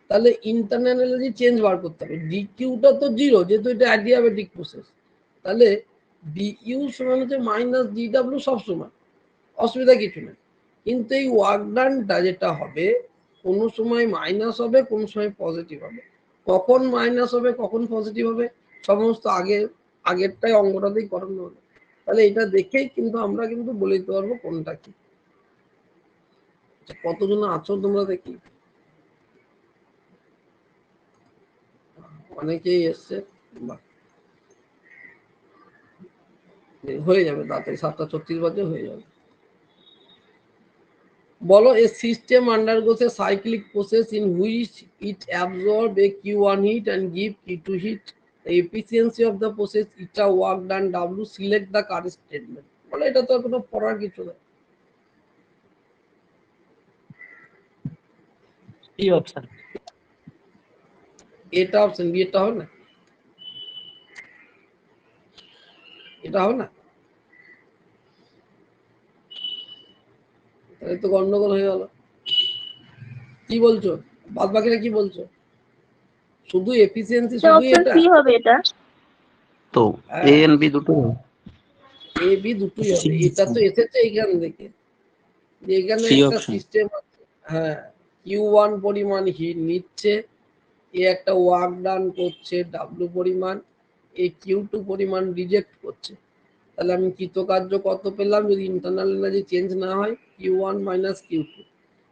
তাহলে ইন্টারনাল এনার্জি চেঞ্জ বার করতে হবে। ডিকিউটা তো 0 যেহেতু এটা অ্যাডিয়াবেটিক প্রসেস, তাহলে ডিইউ সমান হচ্ছে -dw সবসময়, অসুবিধা কিছু নেই। কিন্তু এই ওয়ার্ক ডানটা যেটা হবে, কোনো সময় মাইনাস হবে কোনো সময় পজিটিভ হবে। কখন মাইনাস হবে কখন পজিটিভ হবে সমস্ত আগেরটাই অঙ্কটাতেই করানো হবে। তাহলে এটা দেখেই কিন্তু আমরা কিন্তু বলে দিতে পারবো কোনটা কি। কতজন আছো তোমরা দেখি, অনেকেই এসছে, হয়ে যাবে তাড়াতাড়ি, 7:36 বাজে হয়ে যাবে। বলো, a system undergoes a cyclic process in which it absorbs a Q1 heat and give Q2 heat. The efficiency of the process eta work done W, select the correct statement. বলো, এটা তো কোনো পড়ার কিছু না। কি অপশন, এটা option B, এটা হবে না, এটা হবে না, তাহলে তো গন্ডগোল হয়ে গেল। কি বলছো, বাদ বাকিরা কি বলছো? শুধু এফিসিয়েন্সি, শুধু অপশন এটা সি হবে এটা। তো এ এন্ড বি দুটো এ বি দুটোই হবে। এটা তো এসেছে এইখান থেকে, যে এখানে সি একটা অপশন। সিস্টেম আছে, হ্যাঁ, Q1 পরিমাণ হিট নিচ্ছে, এ একটা ওয়ার্ক ডান করছে W পরিমাণ, এই Q2 পরিমাণ রিজেক্ট করছে। তাহলে আমি কৃতকার্য কত পেলাম যদি ইন্টারনাল এনার্জি চেঞ্জ না হয়, Q1 মাইনাস Q2।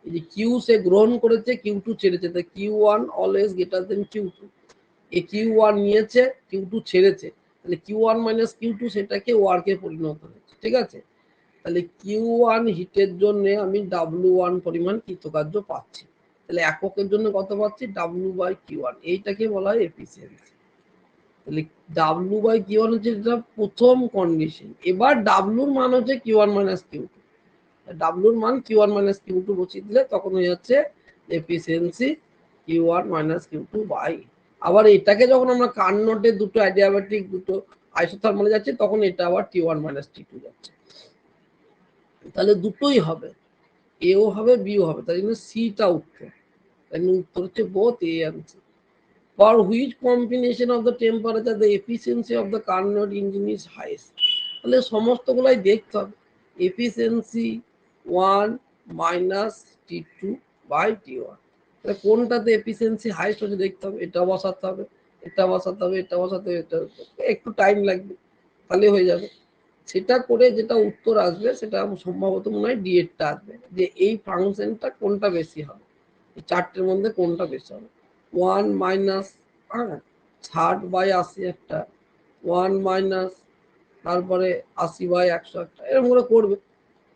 এই যে Q সে গ্রহণ করেছে, Q2 ছেড়েছে, তাই Q1 always greater than Q2। এই Q1 নিয়েছে, Q2 ছেড়েছে, তাহলে Q1 মাইনাস Q2 সেটাকে ওয়ার্কে পরিণত হয়েছে, ঠিক আছে। তাহলে Q1 হিটের জন্য আমি W1 পরিমাণ কৃতকার্য পাচ্ছি। তাহলে এককের জন্য কত পাচ্ছি W/Q1, এইটাকে বলা হয় এফিসিয়েন্সি। তাহলে W/Q1 হচ্ছে যেটা প্রথম কন্ডিশন। এবার W এর মান হচ্ছে Q1 - Q2, W এর মান Q1 - Q2 বসিয়ে দিলে তখন হয়ে যাচ্ছে এফিসিয়েন্সি Q1 - Q2 বাই। আবার এটাকে যখন আমরা কার্নোটে দুটো অ্যাডিয়াব্যাটিক দুটো আইসোথার্মালে যাচ্ছে তখন এটা আবার T1 - T2 যাচ্ছে। তাহলে দুটোই হবে, এও হবে বিও হবে, তাই জন্য সিটা উত্তর। তাই জন্য উত্তর হচ্ছে both A and C. For which combination of the temperature the efficiency of the Carnot engine is highest? তাহলে সমস্তগুলাই দেখতে হবে। এফিসিয়েন্সি 1 - T2/T1, তাহলে কোনটাতে এফিসিয়েন্সি হাইস্ট হচ্ছে দেখতে হবে। এটা বসাতে হবে, এটা বসাতে হবে, এটা বসাতে হবে, এটা একটু টাইম লাগবে, তাহলে হয়ে যাবে। সেটা করে যেটা উত্তর আসবে সেটা সম্ভবত মনে হয় ডি এরটা আসবে, যে এই ফাংশনটা কোনটা বেশি হবে, এই চারটের মধ্যে কোনটা বেশি হবে। 1 মাইনাস 60/80 একটা, 1 মাইনাস তারপরে 80/100 একটা, এরকম করে করবে।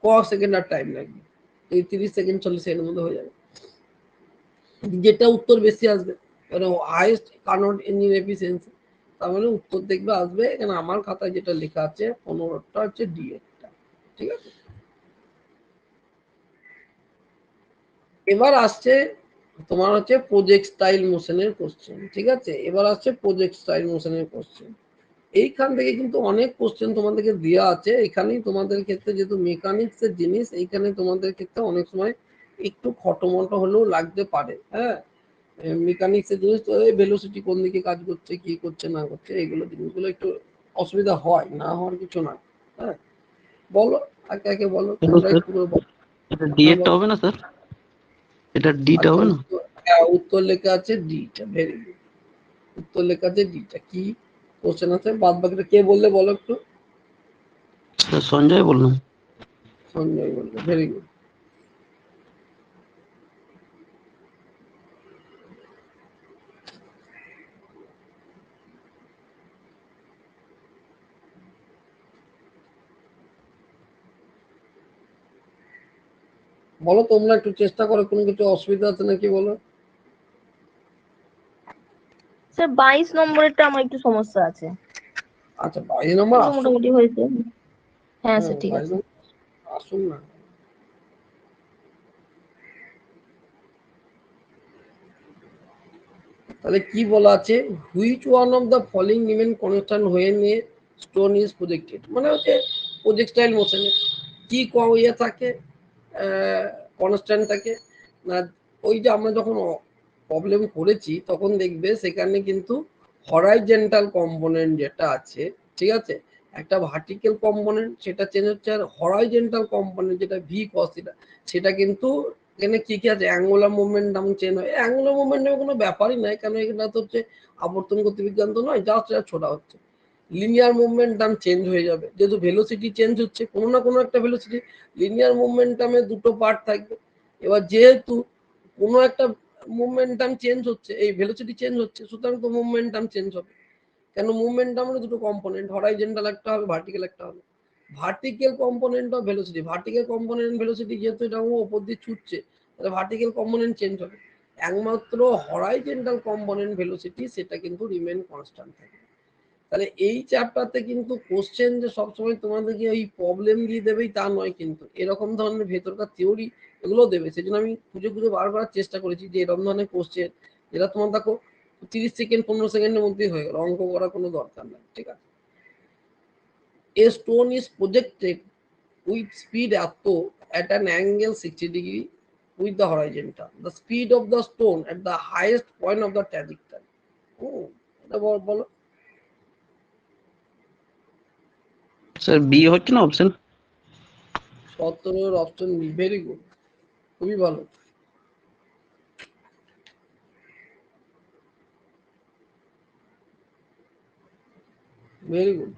ক সেকেন্ড আর টাইম লাগবে, এই 30 সেকেন্ড 40 সেকেন্ডের মধ্যে হয়ে যাবে। যেটা উত্তর বেশি আসবে মানে হাইয়েস্ট কার্নোট ইঞ্জিন এফিসিয়েন্সি, তার মানে উত্তর দেখবে আসবে এখানে আমার খাতায় যেটা লেখা আছে 15টা হচ্ছে ডি এরটা। ঠিক আছে, এবার আসছে তোমার হচ্ছে প্রজেক্টাইল মোশনের কোশ্চেন। ঠিক আছে, এবার আসছে প্রজেক্টাইল মোশনের কোশ্চেন। এইখান থেকে কিন্তু অনেক কোশ্চেন তোমাদেরকে দেওয়া আছে। এখানেই তোমাদের ক্ষেত্রে যেহেতু মেকানিক্স এর জিনিস, এইখানে তোমাদের ক্ষেত্রে অনেক সময় একটু খটোমটো হলেও লাগতে পারে। হ্যাঁ, মেকানিক্স এর জিনিস তো ভেলোসিটি কোন দিকে কাজ করছে, কি করছে না করছে, এইগুলো জিনিসগুলো একটু অসুবিধা হয়, না হওয়ার কিছু না। হ্যাঁ, বলো একে একে বলো, তোমরা একটু করে বলো। এটা ডি এরটা হবে না স্যার? এটা ডিটা আচ্ছা, হবে না? উত্তর লেখা আছে ডিটা। ভেরি গুড, উত্তর লেখা আছে ডিটা। কি কোশ্চেন আছে বাদ বাকিটা কে বললে বলো একটু। স্যার সঞ্জয় বললাম। সঞ্জয় বললে, ভেরি গুড। বলো তোমরা একটু চেষ্টা করো, কোনো কিছু অসুবিধা আছে নাকি বলো। স্যার 22 নম্বরেরটা আমার একটু সমস্যা আছে। আচ্ছা 22 নম্বর এগুলো আসুন। মোটামুটি হয়েছে। হ্যাঁ স্যার, ঠিক 22 আছে। নম্বর আসুন না। তাহলে কি বলা আছে, which one of the following remain constant when a stone is projected, মানে হচ্ছে প্রজেক্টাইল মোশনে কি ইয়ে থাকে, কনস্ট্যান্ট থাকে না। ওই যে আমরা যখন প্রবলেম করেছি তখন দেখবে সেখানে কিন্তু হরাইজন্টাল কম্পোনেন্ট যেটা আছে, ঠিক আছে, একটা ভার্টিক্যাল কম্পোনেন্ট সেটা চেঞ্জ হচ্ছে, আর হরাইজন্টাল কম্পোনেন্ট যেটা ভি কস সেটা কিন্তু এখানে কি কি আছে, অ্যাঙ্গুলার মোমেন্টাম চেঞ্জ হয়। অ্যাঙ্গুলার মোমেন্টামের কোনো ব্যাপারই নাই, কারণ এখানে তো হচ্ছে আবর্তন গতিবিজ্ঞান তো নয়, জাস্ট এটা ছোটা হচ্ছে। লিনিয়ার মুভমেন্টাম চেঞ্জ হয়ে যাবে, যেহেতু ভেলোসিটি চেঞ্জ হচ্ছে, কোনো না কোনো একটা ভেলোসিটি, লিনিয়ার মুভমেন্টামে দুটো পার্ট থাকবে। এবার যেহেতু কোনো একটা মুভমেন্টাম চেঞ্জ হচ্ছে, এই ভেলোসিটি চেঞ্জ হচ্ছে, সুতরাং তো মুভমেন্টাম চেঞ্জ হবে। কেন, মুভমেন্টামের দুটো কম্পোনেন্ট, হরাইজন্টাল একটা হবে, ভার্টিক্যাল একটা হবে। Vertical component of velocity, vertical component velocity যেহেতু এটা ওপর দিয়ে ছুটছে, তাহলে ভার্টিক্যাল কম্পোনেন্ট চেঞ্জ হবে। একমাত্র হরাইজন্টাল কম্পোনেন্ট ভেলোসিটি সেটা কিন্তু রিমেন কনস্ট্যান্ট থাকে। তাহলে এই চ্যাপ্টারতে কিন্তু কোশ্চেন যে সবসময় তোমাদেরকে ওই প্রবলেম দিয়ে দেবেই তা নয়, কিন্তু এরকম ধরনের ভেতরকার থিওরি এগুলো দেবে। সেই জন্য আমি খুঁজে খুঁজে বার করার চেষ্টা করেছি যে এরকম ধরনের কোশ্চেন যেটা তোমার দেখো 30 সেকেন্ড 15 সেকেন্ডের মধ্যেই হয়ে গেল, অঙ্ক করার কোনো দরকার নেই। ঠিক আছে, এ stone is projected with speed এত at an angle 60 degree with the horizontal, the speed of the stone at the highest point of the trajectory. এটা বলো। স্যার বি হচ্ছে না option? 17 option B, very good, খুবই ভালো। Very good,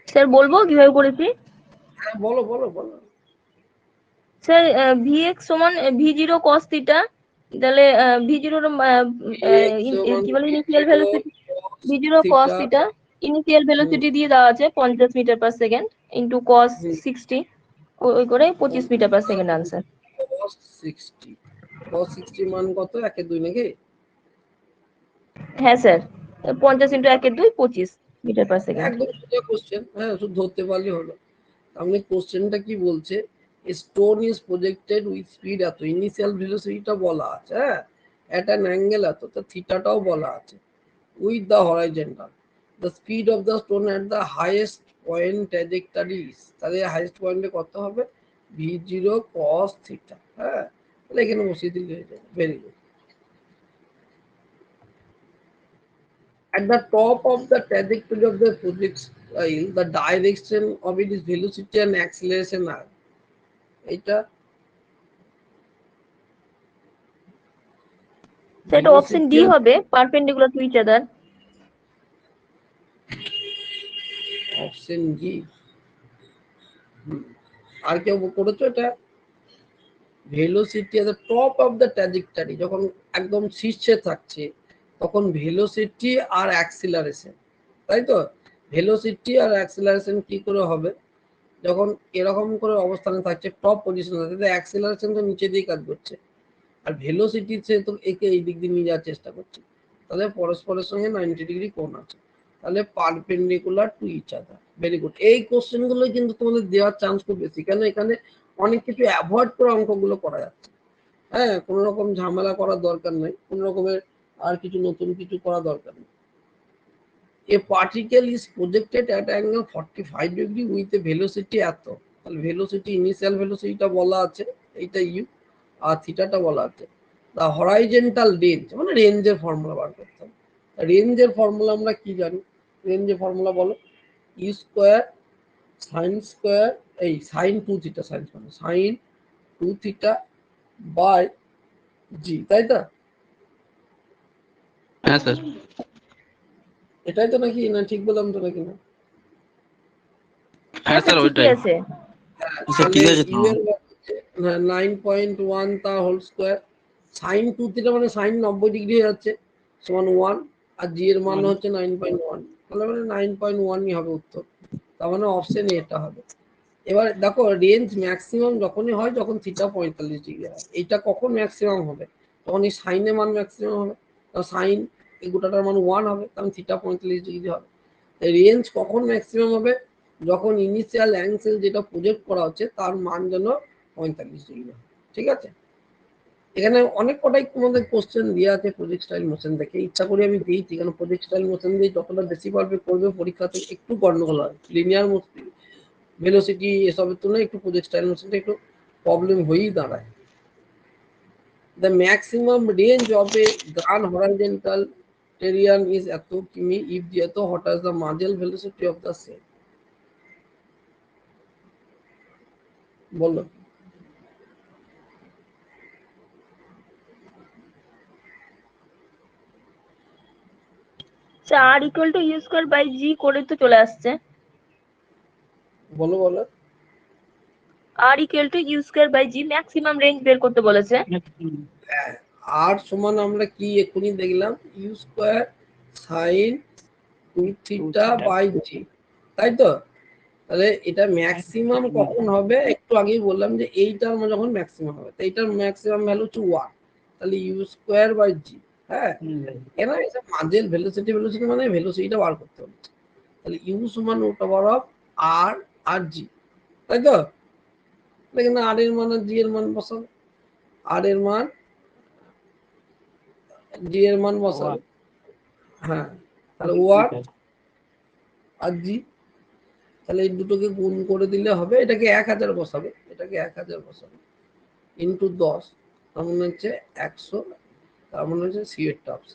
sir বলবো কিভাবে করেছি? হ্যাঁ বলো বলো বলো। স্যার ভিএক্স সমান V0 cos থিটা, তাহলে V0 কি বলে initial velocity, V0 cos theta initial velocity দিয়ে দেওয়া আছে 50 meter per second into cos 60, ওই করে 25 meter per second answer. cos 60, cos 60 মান কত 1/2 নাকি? হ্যাঁ স্যার, 50 × 1/2 25 মিটার পার সেকেন্ড। একদম সোজা কোশ্চেন, হ্যাঁ শুধু ধরতে পারলে হলো। তাহলে কোশ্চেনটা কি বলছে, stone is projected with speed এত, ইনিশিয়াল ভেলোসিটিটা বলা আছে, হ্যাঁ এট অ্যান অ্যাঙ্গেল এত, তো থিটাটাও বলা আছে, with the horizontal the speed of the stone at the highest point trajectory is, তাহলে হাইয়েস্ট পয়েন্টে কত হবে v0 cos থিটা, হ্যাঁ তাহলে এখানে বসিয়ে দিলে হয়ে যাবে। Very good. At the top of the trajectory of the projectile, the direction of it is velocity and acceleration are. এটা সেটা অপশন ডি হবে, perpendicular to each other. Option D. আর কেউ করেছো এটা? Velocity at the top of the trajectory, যখন একদম শীর্ষে থাকছে তখন ভেলোসিটি আর অ্যাক্সিলারেশন, তাই তো? ভেলোসিটি আর অ্যাক্সিলারেশন কি করে হবে, যখন এরকম করে অবস্থানে থাকছে টপ পজিশনে থাকছে, অ্যাক্সিলারেশন তো নিচে দিয়ে কাজ করছে, আর ভেলোসিটি সে তো একে এই দিক দিয়ে নিয়ে যাওয়ার চেষ্টা করছে, তাহলে পরস্পরের সঙ্গে 90 ডিগ্রি কোণ আছে, তাহলে perpendicular to each other. Very good. এই কোশ্চেন গুলো কিন্তু তোমাদের দেওয়ার চান্স খুব বেশি, কেন এখানে অনেক কিছু অ্যাভয়েড করে অঙ্কগুলো করা যাচ্ছে, হ্যাঁ কোনো রকম ঝামেলা করার দরকার নেই, কোনো রকমের আর কিছু নতুন কিছু করা দরকার নেই। A particle is projected at angle 45 degree with a velocity এত, তাহলে ভেলোসিটি ইনিশিয়াল ভেলোসিটিটা বলা আছে, এইটা ইউ, আর থিটাটা বলা আছে। দ্য হরাইজন্টাল রেঞ্জ, মানে রেঞ্জের ফর্মুলা বার করতে হবে। রেঞ্জের ফর্মুলা আমরা কি জানি, রেঞ্জের ফর্মুলা বলো, ইউ স্কোয়ার সাইন স্কোয়ার, এই sine 2 theta, sine 2 theta by G, তাই তো? হ্যাঁ স্যার। এটাই তো নাকি, না ঠিক বললাম তো নাকি না? হ্যাঁ স্যার ঠিকই ওইটাই। আছে। আচ্ছা ঠিক আছে ইউ এর 9.1 তা হোল স্কোয়ার, সাইন 2 থিটা মানে সাইন 90 ডিগ্রি হয়ে যাচ্ছে, সমান 1, আর জি এর মান হচ্ছে 9.1, তাহলে মানে 9.1ই হবে উত্তর, তার মানে অপশন এটা হবে। এবার দেখো রেঞ্জ ম্যাক্সিমাম যখনই হয় যখন থিটা 45 ডিগ্রি হয়, এইটা কখন ম্যাক্সিমাম হবে, তখন এই সাইনের মান ম্যাক্সিমাম হবে, সাইন এই গোটাটার মান 1 হবে, কারণ থিটা 45 ডিগ্রি হবে। রেঞ্জ কখন ম্যাক্সিমাম হবে, যখন ইনিশিয়াল অ্যাঙ্গেল যেটা প্রজেক্ট করা হচ্ছে তার মান যেন 45 ডিগ্রি, ঠিক আছে? এখানে অনেক কটাই তোমাদের কোশ্চেন দেওয়া আছে প্রজেক্টাইল মোশন দেখে, ইচ্ছা করে আমি দিয়েছি, কারণ প্রজেক্টাইল মোশন দিয়ে যতটা বেশি পারবে করবে পরীক্ষাতে একটু গন্ডগোল হয়, লিনিয়ার ভেলোসিটি এসবের তুলনায় একটু প্রজেক্টাইল মোশনটা একটু প্রবলেম হয়েই দাঁড়ায়। The maximum range of a gun horizontal terrain is এত কিমি if the এত what is the marginal velocity of the same, বলো। R equal to you square by G করে তো চলে আসছে। বলো বলো। R equal to you square by G, maximum range বের করতে বলেছে। আর সমান আমরা কি এখনই দেখলাম, u square sine 2 theta by G, তাই তো? তাহলে এটা ম্যাক্সিমাম কখন হবে, একটু আগেই বললাম যে এইটার যখন ম্যাক্সিমাম হবে, তো এইটার ম্যাক্সিমাম ভ্যালু হচ্ছে 1, তাহলে ইউ স্কোয়ার বাই জি, হ্যাঁ কেন এটা মাঝের ভেলোসিটি মানে ভেলোসিটিটা বার করতে হবে, তাহলে ইউ সমান রুট ওভার অফ আর আর জি, তাই তো? এখানে আর এর মান আর জি এর মান বসাবে, আর এর মান জি এর মান বসাবে, হ্যাঁ তাহলে ওয়াট আর জি, তাহলে এই দুটোকে গুণ করে দিলে হবে, এটাকে 1000 বসাবে, এটাকে 1000 বসাবে ইন্টু 10, তার মানে হচ্ছে 100, তার মানে হচ্ছে সি এর টপস।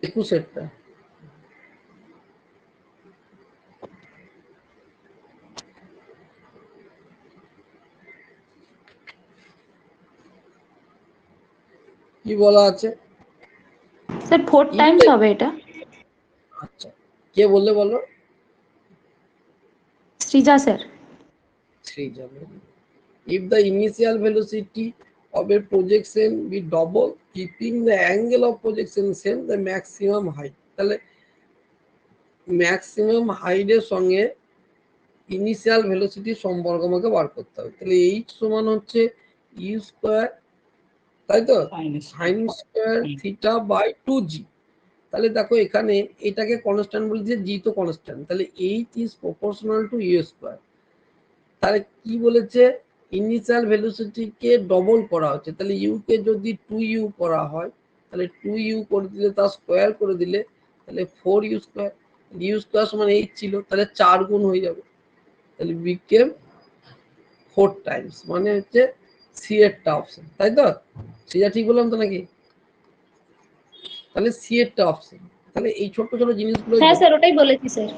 একুশেরটা কি বলা আছে? স্যার 4 টাইমস হবে এটা। আচ্ছা কে বললে বলো? Srija sir. Srija. If the initial velocity of a projection be double, keeping the angle of projection same, the maximum height, তাহলে ম্যাক্সিমাম হাইটের সঙ্গে ইনিশিয়াল ভেলোসিটি সম্পর্ক আমাকে বার করতে হবে। তাহলে এইচ সমান হচ্ছে ইউ স্কোয়ার, তাই তো, sine square theta by 2g। তাহলে দেখো এখানে এটাকে কনস্ট্যান্ট বলছে, জি তো কনস্ট্যান্ট, তাহলে H is proportional to you square. তাহলে কি বলেছে, ইনিশিয়াল ভেলোসিটিকে ডবল করা হচ্ছে, তাহলে ইউ কে যদি 2u করা হয়, তাহলে 2u করে দিলে তার স্কোয়ার করে দিলে তাহলে 4u স্কোয়ার, ইউ স্কোয়ার সমান 8 ছিল, তাহলে 4 গুণ হয়ে যাবে, তাহলে বিকেম 4 টাইমস, মানে হচ্ছে সি এরটা অপশন, তাই তো? সেটা ঠিক বললাম তো নাকি? তাহলে সি এরটা অপশন। তাহলে এই ছোট ছোট জিনিসগুলো হ্যাঁ স্যার, ওটাই বলেছি স্যার।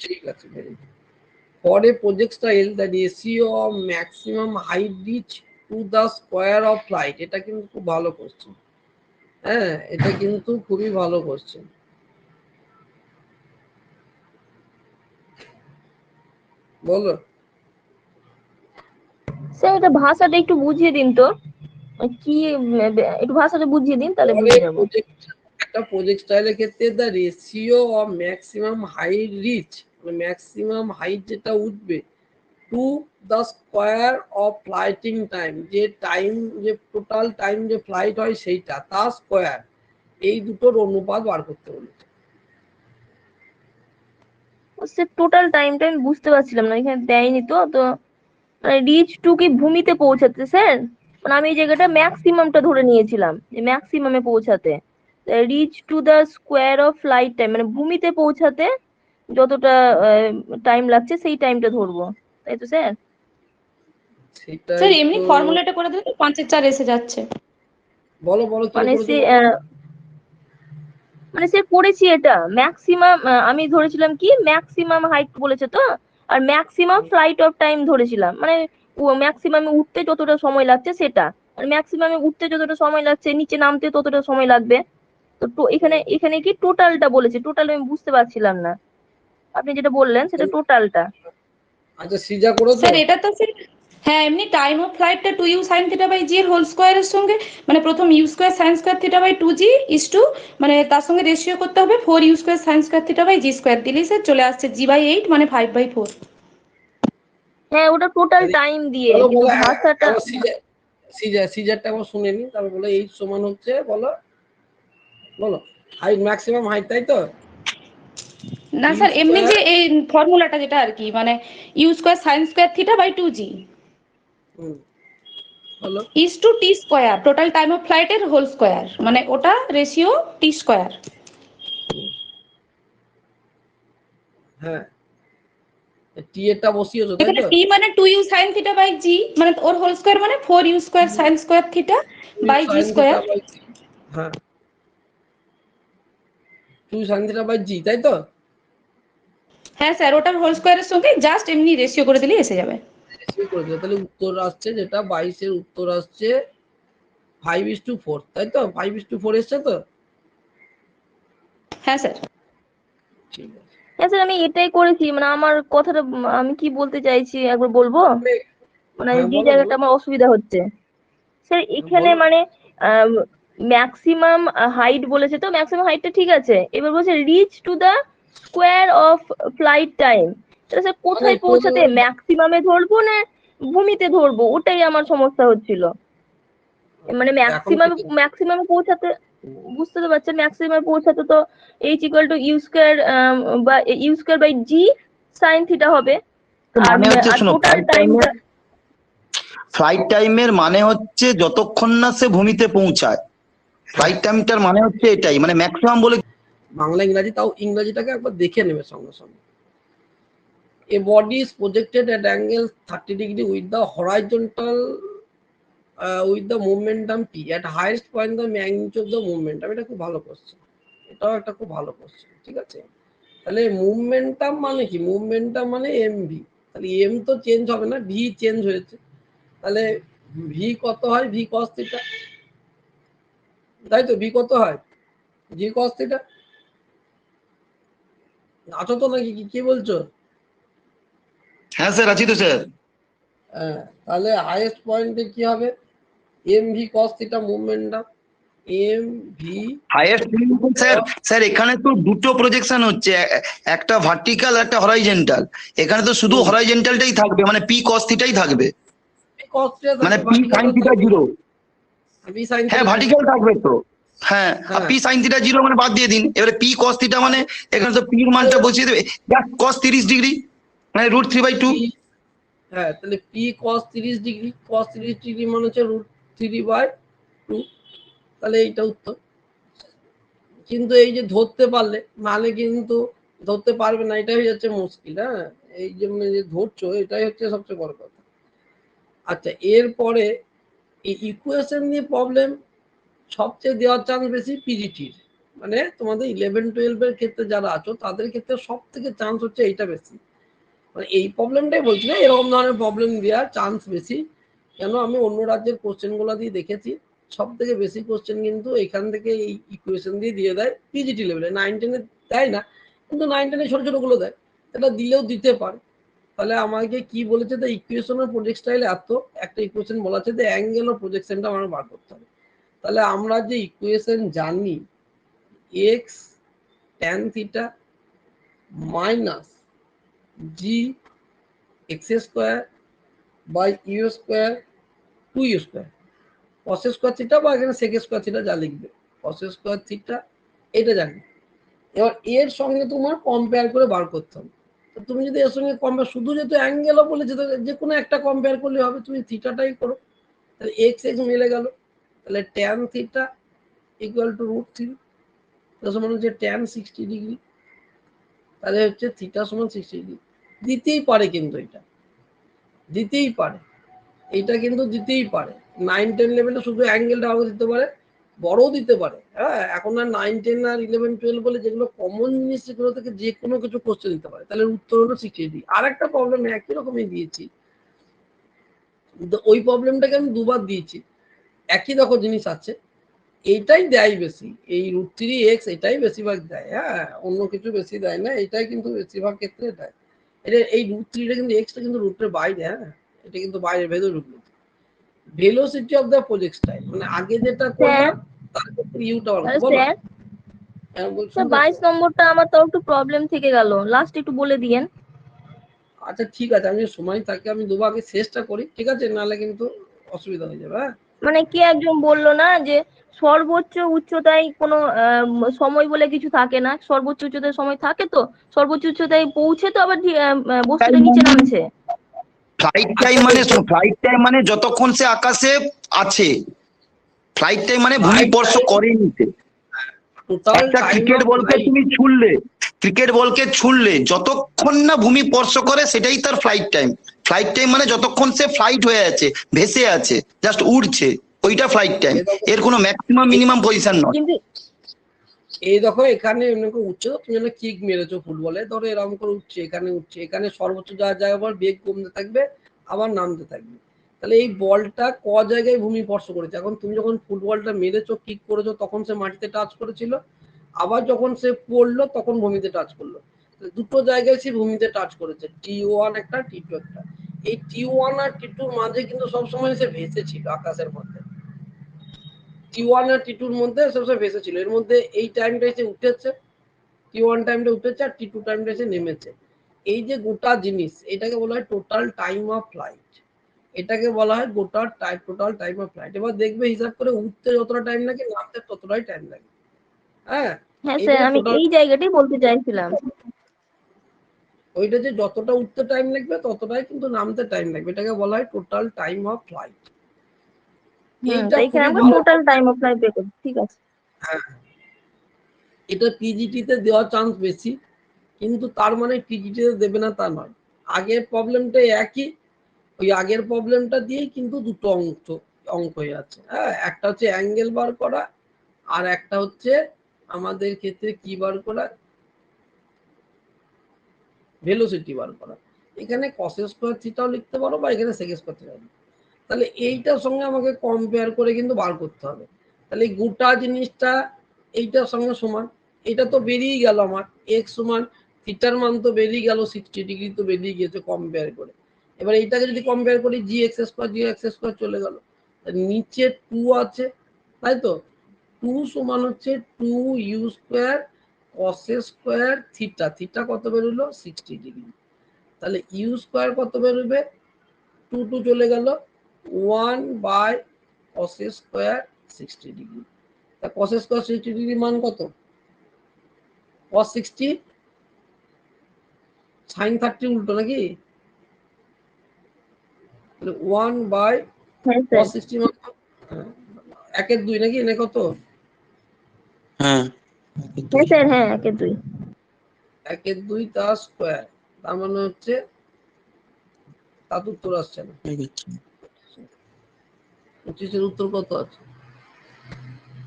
ঠিক আছে, very good. For a projectile, the ratio of maximum height reach to the square of light, এটা কিন্তু খুব ভালো কোশ্চেন। হ্যাঁ, এটা কিন্তু খুবই ভালো কোশ্চেন। বলো। স্যার এটা ভাষাটা একটু বুঝিয়ে দিন তো, কি একটু ভাষাটা বুঝিয়ে দিন তাহলে বুঝে যাবো। একটা প্রজেক্টাইলের ক্ষেত্রে the ratio of maximum height reach, মানে ম্যাক্সিমাম হাইট যেটা উঠবে, to the square of flighting time, যে টাইম, যে টোটাল টাইম যে ফ্লাইট হয় সেইটা, তার স্কোয়ার, এই দুটোর অনুপাত বার করতে বলেছে। স্যার টোটাল টাইমটা আমি বুঝতে পারছিলাম না, এখানে দেয়নি তো। তো রিচ টু কি ভূমিতে পৌঁছাতে স্যার? মানে আমি এই জায়গাটা ম্যাক্সিমামটা ধরে নিয়েছিলাম, যে ম্যাক্সিমামে পৌঁছাতে। Rich two the square of flight time মানে ভূমিতে পৌঁছাতে যতটা টাইম লাগছে সেই টাইমটা ধরবো, তাই তো স্যার? সেটাই স্যার এমনি তো। ফর্মুলাটা করে দিলে তো 5 এর 4 এসে যাচ্ছে। বলো বলো কি মানে করেছো সে বলো। মানে সে করেছি এটা ম্যাক্সিমাম, আমি ধরেছিলাম কি ম্যাক্সিমাম হাইট বলেছে তো, আর ম্যাক্সিমাম ফ্লাইট অফ টাইম ধরেছিলাম, মানে ম্যাক্সিমামে উঠতে যতটা সময় লাগছে সেটা, আর ম্যাক্সিমামে উঠতে যতটা সময় লাগছে নিচে নামতে ততটা সময় লাগবে। তো এখানে এখানে কি টোটালটা বলেছে, টোটাল আমি বুঝতে পারছিলাম না, আপনি যেটা বললেন সেটা টোটালটা। আচ্ছা, সিজা করেছো? স্যার এটা তো স্যার, হ্যাঁ এমনি টাইম অফ ফ্লাইটটা 2u sin theta by G এর হোল স্কয়ারের সঙ্গে, মানে প্রথম u square sin square theta by 2g is to, মানে তার সঙ্গে রেশিও করতে হবে 4u square sin square theta by G square, দিলেই স্যার চলে আসছে g বাই 8 মানে 5/4। হ্যাঁ ওটা টোটাল টাইম দিয়ে, বলো কিন্তু বলো, ভাষাটা আবার সিজারটা আবার শুনে নি, তারপর বলো এইচ সমান হচ্ছে, বলো বলো, হাইট, ম্যাক্সিমাম হাইট, তাই তো? না ইউ স্যার এমনি স্কোয়ার, যে এই ফর্মুলাটা যেটা আর কি, মানে u square sin square theta by 2g বলো। Is to T square, total time of ফ্লাইটের হোল স্কয়ার, মানে ওটা রেশিও টি স্কয়ার। হ্যাঁ, টি এরটা বসিয়েছো, তাই এখানে তো? টি মানে 2u sin থিটা বাই জি, মানে ওর হোল স্কয়ার মানে 4u square sin square theta by G sine theta square. By G, হ্যাঁ, 2 সাইন থিটা বাই জি, তাই তো? হ্যাঁ স্যার, ওটার হোল স্কয়ারের সঙ্গে জাস্ট এমনি রেশিও করে দিলেই এসে যাবে। রেশিও করে দিলে তাহলে উত্তর আসছে, যেটা 22 এর উত্তর আসছে 5:4, তাই তো? 5:4 এসছে তো? হ্যাঁ স্যার। ঠিক আছে। হ্যাঁ স্যার আমি এটাই করেছি, মানে আমার কথাটা আমি কি বলতে চাইছি একবার বলবো, মানে হ্যাঁ যে বলো বলো। জায়গাটা আমার অসুবিধা হচ্ছে স্যার এখানে, বলো। মানে ম্যাক্সিমাম হাইট বলেছে তো, ম্যাক্সিমাম হাইটটা ঠিক আছে, এবার বলছে reach to the square of flight time, তাহলে স্যার মানে কোথায় একটু পৌঁছাতে, ম্যাক্সিমামে ধরবো না ভূমিতে ধরবো, ওটাই আমার সমস্যা হচ্ছিল। মানে এখন ম্যাক্সিমামে পৌঁছাতে, বুঝতে তো পারছেন, ম্যাক্সিমামে পৌঁছাতে তো H equal to you square বা u square by G sine theta হবে, আর মানে হচ্ছে আর শোনো, টোটাল টাইমটা। ফ্লাইট টাইমের মানে হচ্ছে যতক্ষণ না সে ভূমিতে পৌঁছায়, ফ্লাইট টাইমটার মানে হচ্ছে এটাই, মানে ম্যাক্সিমাম বলে। বাংলা ইংরাজি, তাও ইংরাজিটাকে একবার দেখে নেবে সঙ্গে সঙ্গে। A body is projected at angle 30 degree with the horizontal with the momentum p at highest point the magnitude of the momentum, এটা খুব ভালো কোশ্চেন, এটাও একটা খুব ভালো কোশ্চেন, ঠিক আছে? তাহলে মুভমেন্টাম মানে কি, মুভমেন্টাম মানে এম ভি, তাহলে এম তো চেঞ্জ হবে না, ভি চেঞ্জ হয়েছে, তাহলে ভি কত হয়, ভি কস থিটা, তাই তো? ভি কত হয়, জি কস থিটা। আছো তো নাকি, কি বলছো? হ্যাঁ স্যার, আছি তো স্যার। হ্যাঁ, তাহলে হাইয়েস্ট পয়েন্টে কি হবে, M V cos theta momentum, M V highest sir, sir এখানে তো দুটো প্রজেকশন হচ্ছে, একটা ভার্টিক্যাল একটা হরাইজেন্টাল। এখানে তো শুধু হরাইজেন্টালটাই থাকবে, মানে পি কস থিটাই থাকবে, cos θ মানে থাকবে, P sine theta zero. V sin হ্যাঁ θ ভার্টিক্যাল থাকবে তো, হ্যাঁ, আর হ্যাঁ। পি সাইন থিটা জিরো মানে বাদ দিয়ে দিন। এবারে পি কস থিটা মানে এখানে তো পি এর মানটা বসিয়ে দেবে, কস 30 ডিগ্রি মানে √3/2। হ্যাঁ, তাহলে P cos 30 degree, cos 30 degree মানে হচ্ছে √3/2, তাহলে এইটা উত্তর। কিন্তু এই যে ধরতে পারলে, নাহলে কিন্তু ধরতে পারবে না, এটাই হয়ে যাচ্ছে মুশকিল। হ্যাঁ, এই জন্য যে ধরছো এটাই হচ্ছে সবচেয়ে বড় কথা। আচ্ছা, এরপরে এই ইকুয়েশন নিয়ে প্রবলেম সবচেয়ে দেওয়ার চান্স বেশি পিজিটির, মানে তোমাদের 11-12 ক্ষেত্রে যারা আছো তাদের ক্ষেত্রে সব থেকে চান্স হচ্ছে এইটা বেশি। মানে এই প্রবলেমটাই বলছি না, এরকম ধরনের প্রবলেম দেওয়ার চান্স বেশি। কেন, আমি অন্য রাজ্যের কোশ্চেন গুলো দিয়ে দেখেছি, সব থেকে বেশি কোশ্চেন কিন্তু এখান থেকে এই ইকুয়েশন দিয়ে দেয় পিজিটি লেভেলে। 9-10 দেয় না, কিন্তু 9-10 ছোট ছোট গুলো দেয়, এটা দিলেও দিতে পারে। তাহলে আমাকে কি বলেছে, the equation of project style এত, একটা ইকুয়েশন বলা আছে, দ্য অ্যাঙ্গেল অফ প্রজেকশনটা আমার বার করতে হবে। তাহলে আমরা যে ইকুয়েশন জানি X tan theta minus G X square by U square 2u square cos square theta, বা এখানে সেক স্কোয়ার থিটা যা লিখবে, কস স্কোয়ার থিটা, এটা জানি। এবার এর সঙ্গে তোমার কম্পেয়ার করে বার করতে হবে। তো তুমি যদি এর সঙ্গে কম্পেয়ার, শুধু যেহেতু অ্যাঙ্গেলও বলেছে, যে কোনো একটা কম্পেয়ার করলে হবে, তুমি থিটাটাই করো। তাহলে এক্স এক্স মিলে গেল, তাহলে ট্যান থিটা ইকুয়াল টু √3, মানে হচ্ছে ট্যান 60 ডিগ্রি, তাহলে হচ্ছে থিটা সমান 60 ডিগ্রি। দিতেই পারে, কিন্তু এটা দিতেই পারে, এইটা কিন্তু দিতেই পারে। 9-10 লেভেলে শুধু অ্যাঙ্গেলটা আগে দিতে পারে, বড়ও দিতে পারে। হ্যাঁ, এখন আর 9-10 আর 11-12 বলে যেগুলো কমন জিনিস, সেগুলো থেকে যে কোনো কিছু কোশ্চেন দিতে পারে। তাহলে উত্তর হলো 60 ডিগ্রি। আর একটা প্রবলেম একই রকমই দিয়েছি, ওই প্রবলেমটাকে আমি দুবার দিয়েছি, একই রকম জিনিস আছে, এইটাই দেয় বেশি, এই √3x এটাই বেশিরভাগ দেয়। হ্যাঁ, অন্য কিছু বেশি দেয় না, এটাই কিন্তু বেশিরভাগ ক্ষেত্রে দেয়। এটা এই √3টা কিন্তু এক্সটা কিন্তু রুটের বাইরে, হ্যাঁ, এটা কিন্তু বাইরে, ভেতরে ঢুকলো। Velocity of the project style, মানে আগে যেটা করলাম তার ক্ষেত্রে ইউটা বলো। স্যার, হ্যাঁ, স্যার 22 নম্বরটা আমার তো একটু প্রবলেম থেকে গেল, লাস্ট একটু বলে দিয়েন। আচ্ছা ঠিক আছে, আমি সময় থাকে আমি দুবার আগে শেষটা করি, ঠিক আছে, নাহলে কিন্তু অসুবিধা হয়ে যাবে। হ্যাঁ, মানে কি একজন বললো না যে সর্বোচ্চ উচ্চতায় কোনো সময় বলে কিছু থাকে না, সর্বোচ্চ উচ্চতায় সময় থাকে, তো সর্বোচ্চ উচ্চতায় পৌঁছে তো আবার বস্তুটা নিচে নামছে। ফ্লাইট টাইম মানে যতক্ষণ সে আকাশে আছে, ফ্লাইট টাইম মানে ভূমি স্পর্শ করেনি। একটা ক্রিকেট বলকে তুমি ছুড়লে, ক্রিকেট বলকে ছুড়লে যতক্ষণ না ভূমি স্পর্শ করে সেটাই তার ফ্লাইট টাইম। ফ্লাইট টাইম মানে যতক্ষণ সে ফ্লাইট হয়ে আছে, ভেসে আছে, জাস্ট উড়ছে, ওইটা ফ্লাইট টাইম। এর কোনো ম্যাক্সিমাম মিনিমাম পজিশন নয়। কিন্তু এই দেখো এখানে এমনি করে উঠছে, তুমি যেন কিক মেরেছো ফুটবলে, ধরো এরকম করে উঠছে, এখানে উঠছে, এখানে সর্বোচ্চ যাওয়ার জায়গা পর বেগ কমতে থাকবে, আবার নামতে থাকবে। তাহলে এই বলটা ক জায়গায় ভূমি স্পর্শ করেছে, এখন তুমি যখন ফুটবলটা মেরেছো, কিক করেছো, তখন সে মাটিতে টাচ করেছিল, আবার যখন সে পড়লো তখন ভূমিতে টাচ করলো। দুটো জায়গায় সে ভূমিতে টাচ করেছে, T1 একটা, T2 একটা। এই T1 আর T2 মাঝে কিন্তু সবসময় সে ভেসে ছিল আকাশের মধ্যে, T1 আর T2 মধ্যে সবসময় ভেসে ছিল। এর মধ্যে এই টাইমটা এসে উঠেছে, T1 টাইমটা উঠেছে, আর T2 টাইমটা এসে নেমেছে। এই যে গোটা জিনিস, এটাকে বলা হয় টোটাল টাইম অফ ফ্লাইট, এটাকে বলা হয় টোটাল টাইম অফ ফ্লাইট। এবার দেখবে হিসাব করে, উঠতে যতটা টাইম লাগে নামতে ততটাই টাইম লাগে। হ্যাঁ, হ্যাঁ এইটা স্যার, আমি টোটাল, এই জায়গাটাই বলতে চাইছিলাম। ওইটা যে যতটা উঠতে টাইম লাগবে ততটাই কিন্তু নামতে টাইম লাগবে, এটাকে বলা হয় টোটাল টাইম অফ ফ্লাইট। এইটা তাই এখানে খুবই আমরা ভালো। টোটাল টাইম অফ ফ্লাইট বের করি, ঠিক আছে। হ্যাঁ, এটা পিজিটিতে দেওয়ার চান্স বেশি, কিন্তু তার মানে পিজিটিতে দেবে না তা নয়। আগের প্রবলেমটা একই, ওই আগের প্রবলেমটা দিয়েই কিন্তু দুটো অঙ্ক হয়ে আছে। হ্যাঁ, একটা হচ্ছে অ্যাঙ্গেল বার করা, আর একটা হচ্ছে আমাদের ক্ষেত্রে কি বার করা, ভেলোসিটি বার করা। এখানে কস স্কোয়ার থিটাও লিখতে পারো, বা এখানে সেক স্কোয়ার থিটা। তাহলে এইটার সঙ্গে আমাকে কম্পেয়ার করে কিন্তু বার করতে হবে। তাহলে এই গোটা জিনিসটা এইটার সঙ্গে সমান, এটা তো বেরিয়ে গেল আমার, এক্স সমান থিটার মান তো বেরিয়ে গেল, 60 ডিগ্রি তো বেরিয়ে গিয়েছে কম্পেয়ার করে। এবার এইটাকে যদি কম্পেয়ার করি, জি এক্স স্কোয়ার চলে গেল, নিচে 2 আছে, তাই তো, 2 সমান হচ্ছে 2 U square cos square theta, theta কত বেরোলো 60 ডিগ্রি। তাহলে ইউ স্কোয়ার কত বেরোবে, 2 2 চলে গেল, 1 বাই কস স্কোয়ার 60 ডিগ্রি। তা কস স্কোয়ার 60 ডিগ্রি মান কত, cos 60 sin 30 উল্টো নাকি, 1 বাই হ্যাঁ cos স্যার 60 মান 1/2 নাকি, না কত, হ্যাঁ হ্যাঁ স্যার হ্যাঁ 1/2। 1/2 তার স্কোয়ার, তার মানে হচ্ছে, তার উত্তর আসছে না। 25-এর উত্তর কত আছে,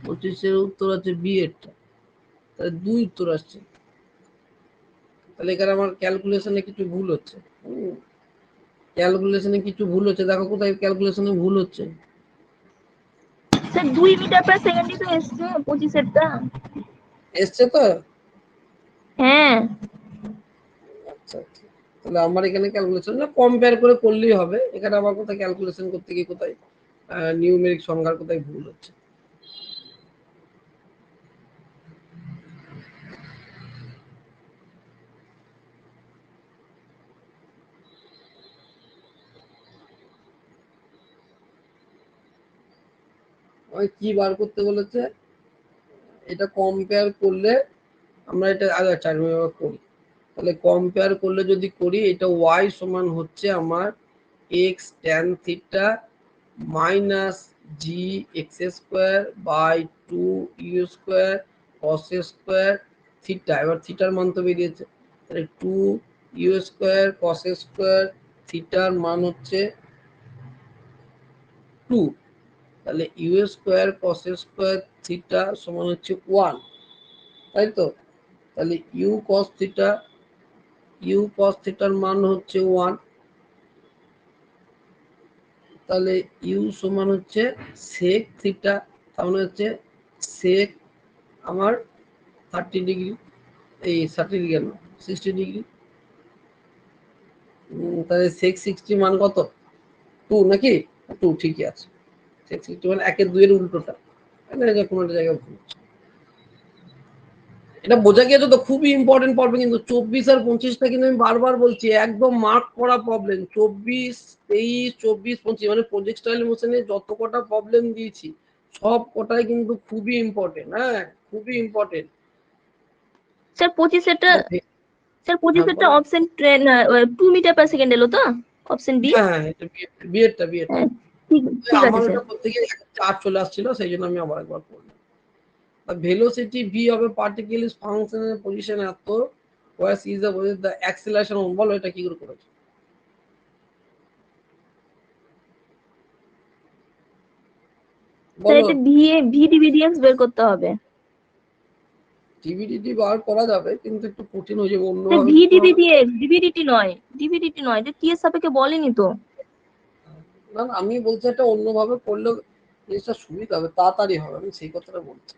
25-এর উত্তর আছে বি এরটা, তাহলে 2 উত্তর আসছে। তাহলে এখানে আমার ক্যালকুলেশনে কিছু ভুল হচ্ছে, ক্যালকুলেশনে কিছু ভুল হচ্ছে, দেখো কোথায় ক্যালকুলেশনে ভুল হচ্ছে। স্যার 2 মিটার পার সেকেন্ডই তো এসছে 25-এরটা। এসছে তো, হ্যাঁ আচ্ছা আচ্ছা। তাহলে আমার এখানে ক্যালকুলেশন না, কম্পেয়ার করে করলেই হবে, এখানে আমার কোথায় ক্যালকুলেশন করতে গিয়ে কোথায় নিউমেরিক সংখ্যার কোথায় ভুল হচ্ছে। ওই কি বার করতে বলেছে, এটা কম্পেয়ার করলে আমরা এটা আচ্ছা আমি এবার করি, তাহলে কম্পেয়ার করলে যদি করি, এটা ওয়াই সমান হচ্ছে আমার X tan theta minus G X square by 2 U square cos square theta, এবার থিটার মান তো বেরিয়েছে, তাহলে 2 ইউ স্কোয়ার কস স্কোয়ার থিটার মান হচ্ছে 2, তাহলে U square cos square theta সমান হচ্ছে 1, তাই তো। তাহলে ইউ কস থিটার মান হচ্ছে 1, তাহলে ইউ সমান হচ্ছে সেক থিটা, তার মানে হচ্ছে সেক আমার 30 ডিগ্রি, এই 30 ডিগ্রি কেন 60 ডিগ্রি, তাহলে সেক 60 মান কত 2 নাকি, 2 ঠিকই আছে, সেক 60 মানে 1/2 এর উল্টোটা, কোনো একটা জায়গায় ভুল হচ্ছে। এটা বোঝা গিয়েছে তো, খুবই ইম্পর্টেন্ট পড়বে কিন্তু 24 আর 25টা কিন্তু আমি বারবার বলছি একদম মার্ক করা প্রবলেম, 24 23 24 25 মানে প্রজেক্টাইল মোশনে যত কটা প্রবলেম দিয়েছি সব কটাই কিন্তু খুবই ইম্পর্টেন্ট, হ্যাঁ খুবই ইম্পর্টেন্ট। স্যার 25-এরটা, স্যার হ্যাঁ 25-এরটা বলো, অপশন 2 মিটার পার সেকেন্ড এলো তো, অপশন বি। হ্যাঁ হ্যাঁ এটা বিএডটা হ্যাঁ ঠিক ঠিক আছে আমার স্যার। ওটা করতে গিয়ে 4 চলে আসছিল, সেই জন্য আমি আবার একবার করলাম। ভেলোসিটি v হবে পার্টিকেল ইজ ফাংশনের পজিশন এত, ওয়াস ইজ দ্য অ্যাক্সিলারেশন, বলো এটা কি করে করেছে, স্যার বলো। এটা ভিডিভিডিএক্স বের করতে হবে। টিভিডিটি বার করা যাবে কিন্তু একটু কঠিন হয়ে যাবে, স্যার অন্যভাবে করতে হবে। ভিডিভিডিএক্স, ডিভিডিটি নয়, এটা টি এর সাপেক্ষে বলেনি তো। না না আমি বলছি এটা অন্যভাবে করলে জিনিসটা সুবিধা হবে, তাড়াতাড়ি হবে, আমি সেই কথাটা বলছি,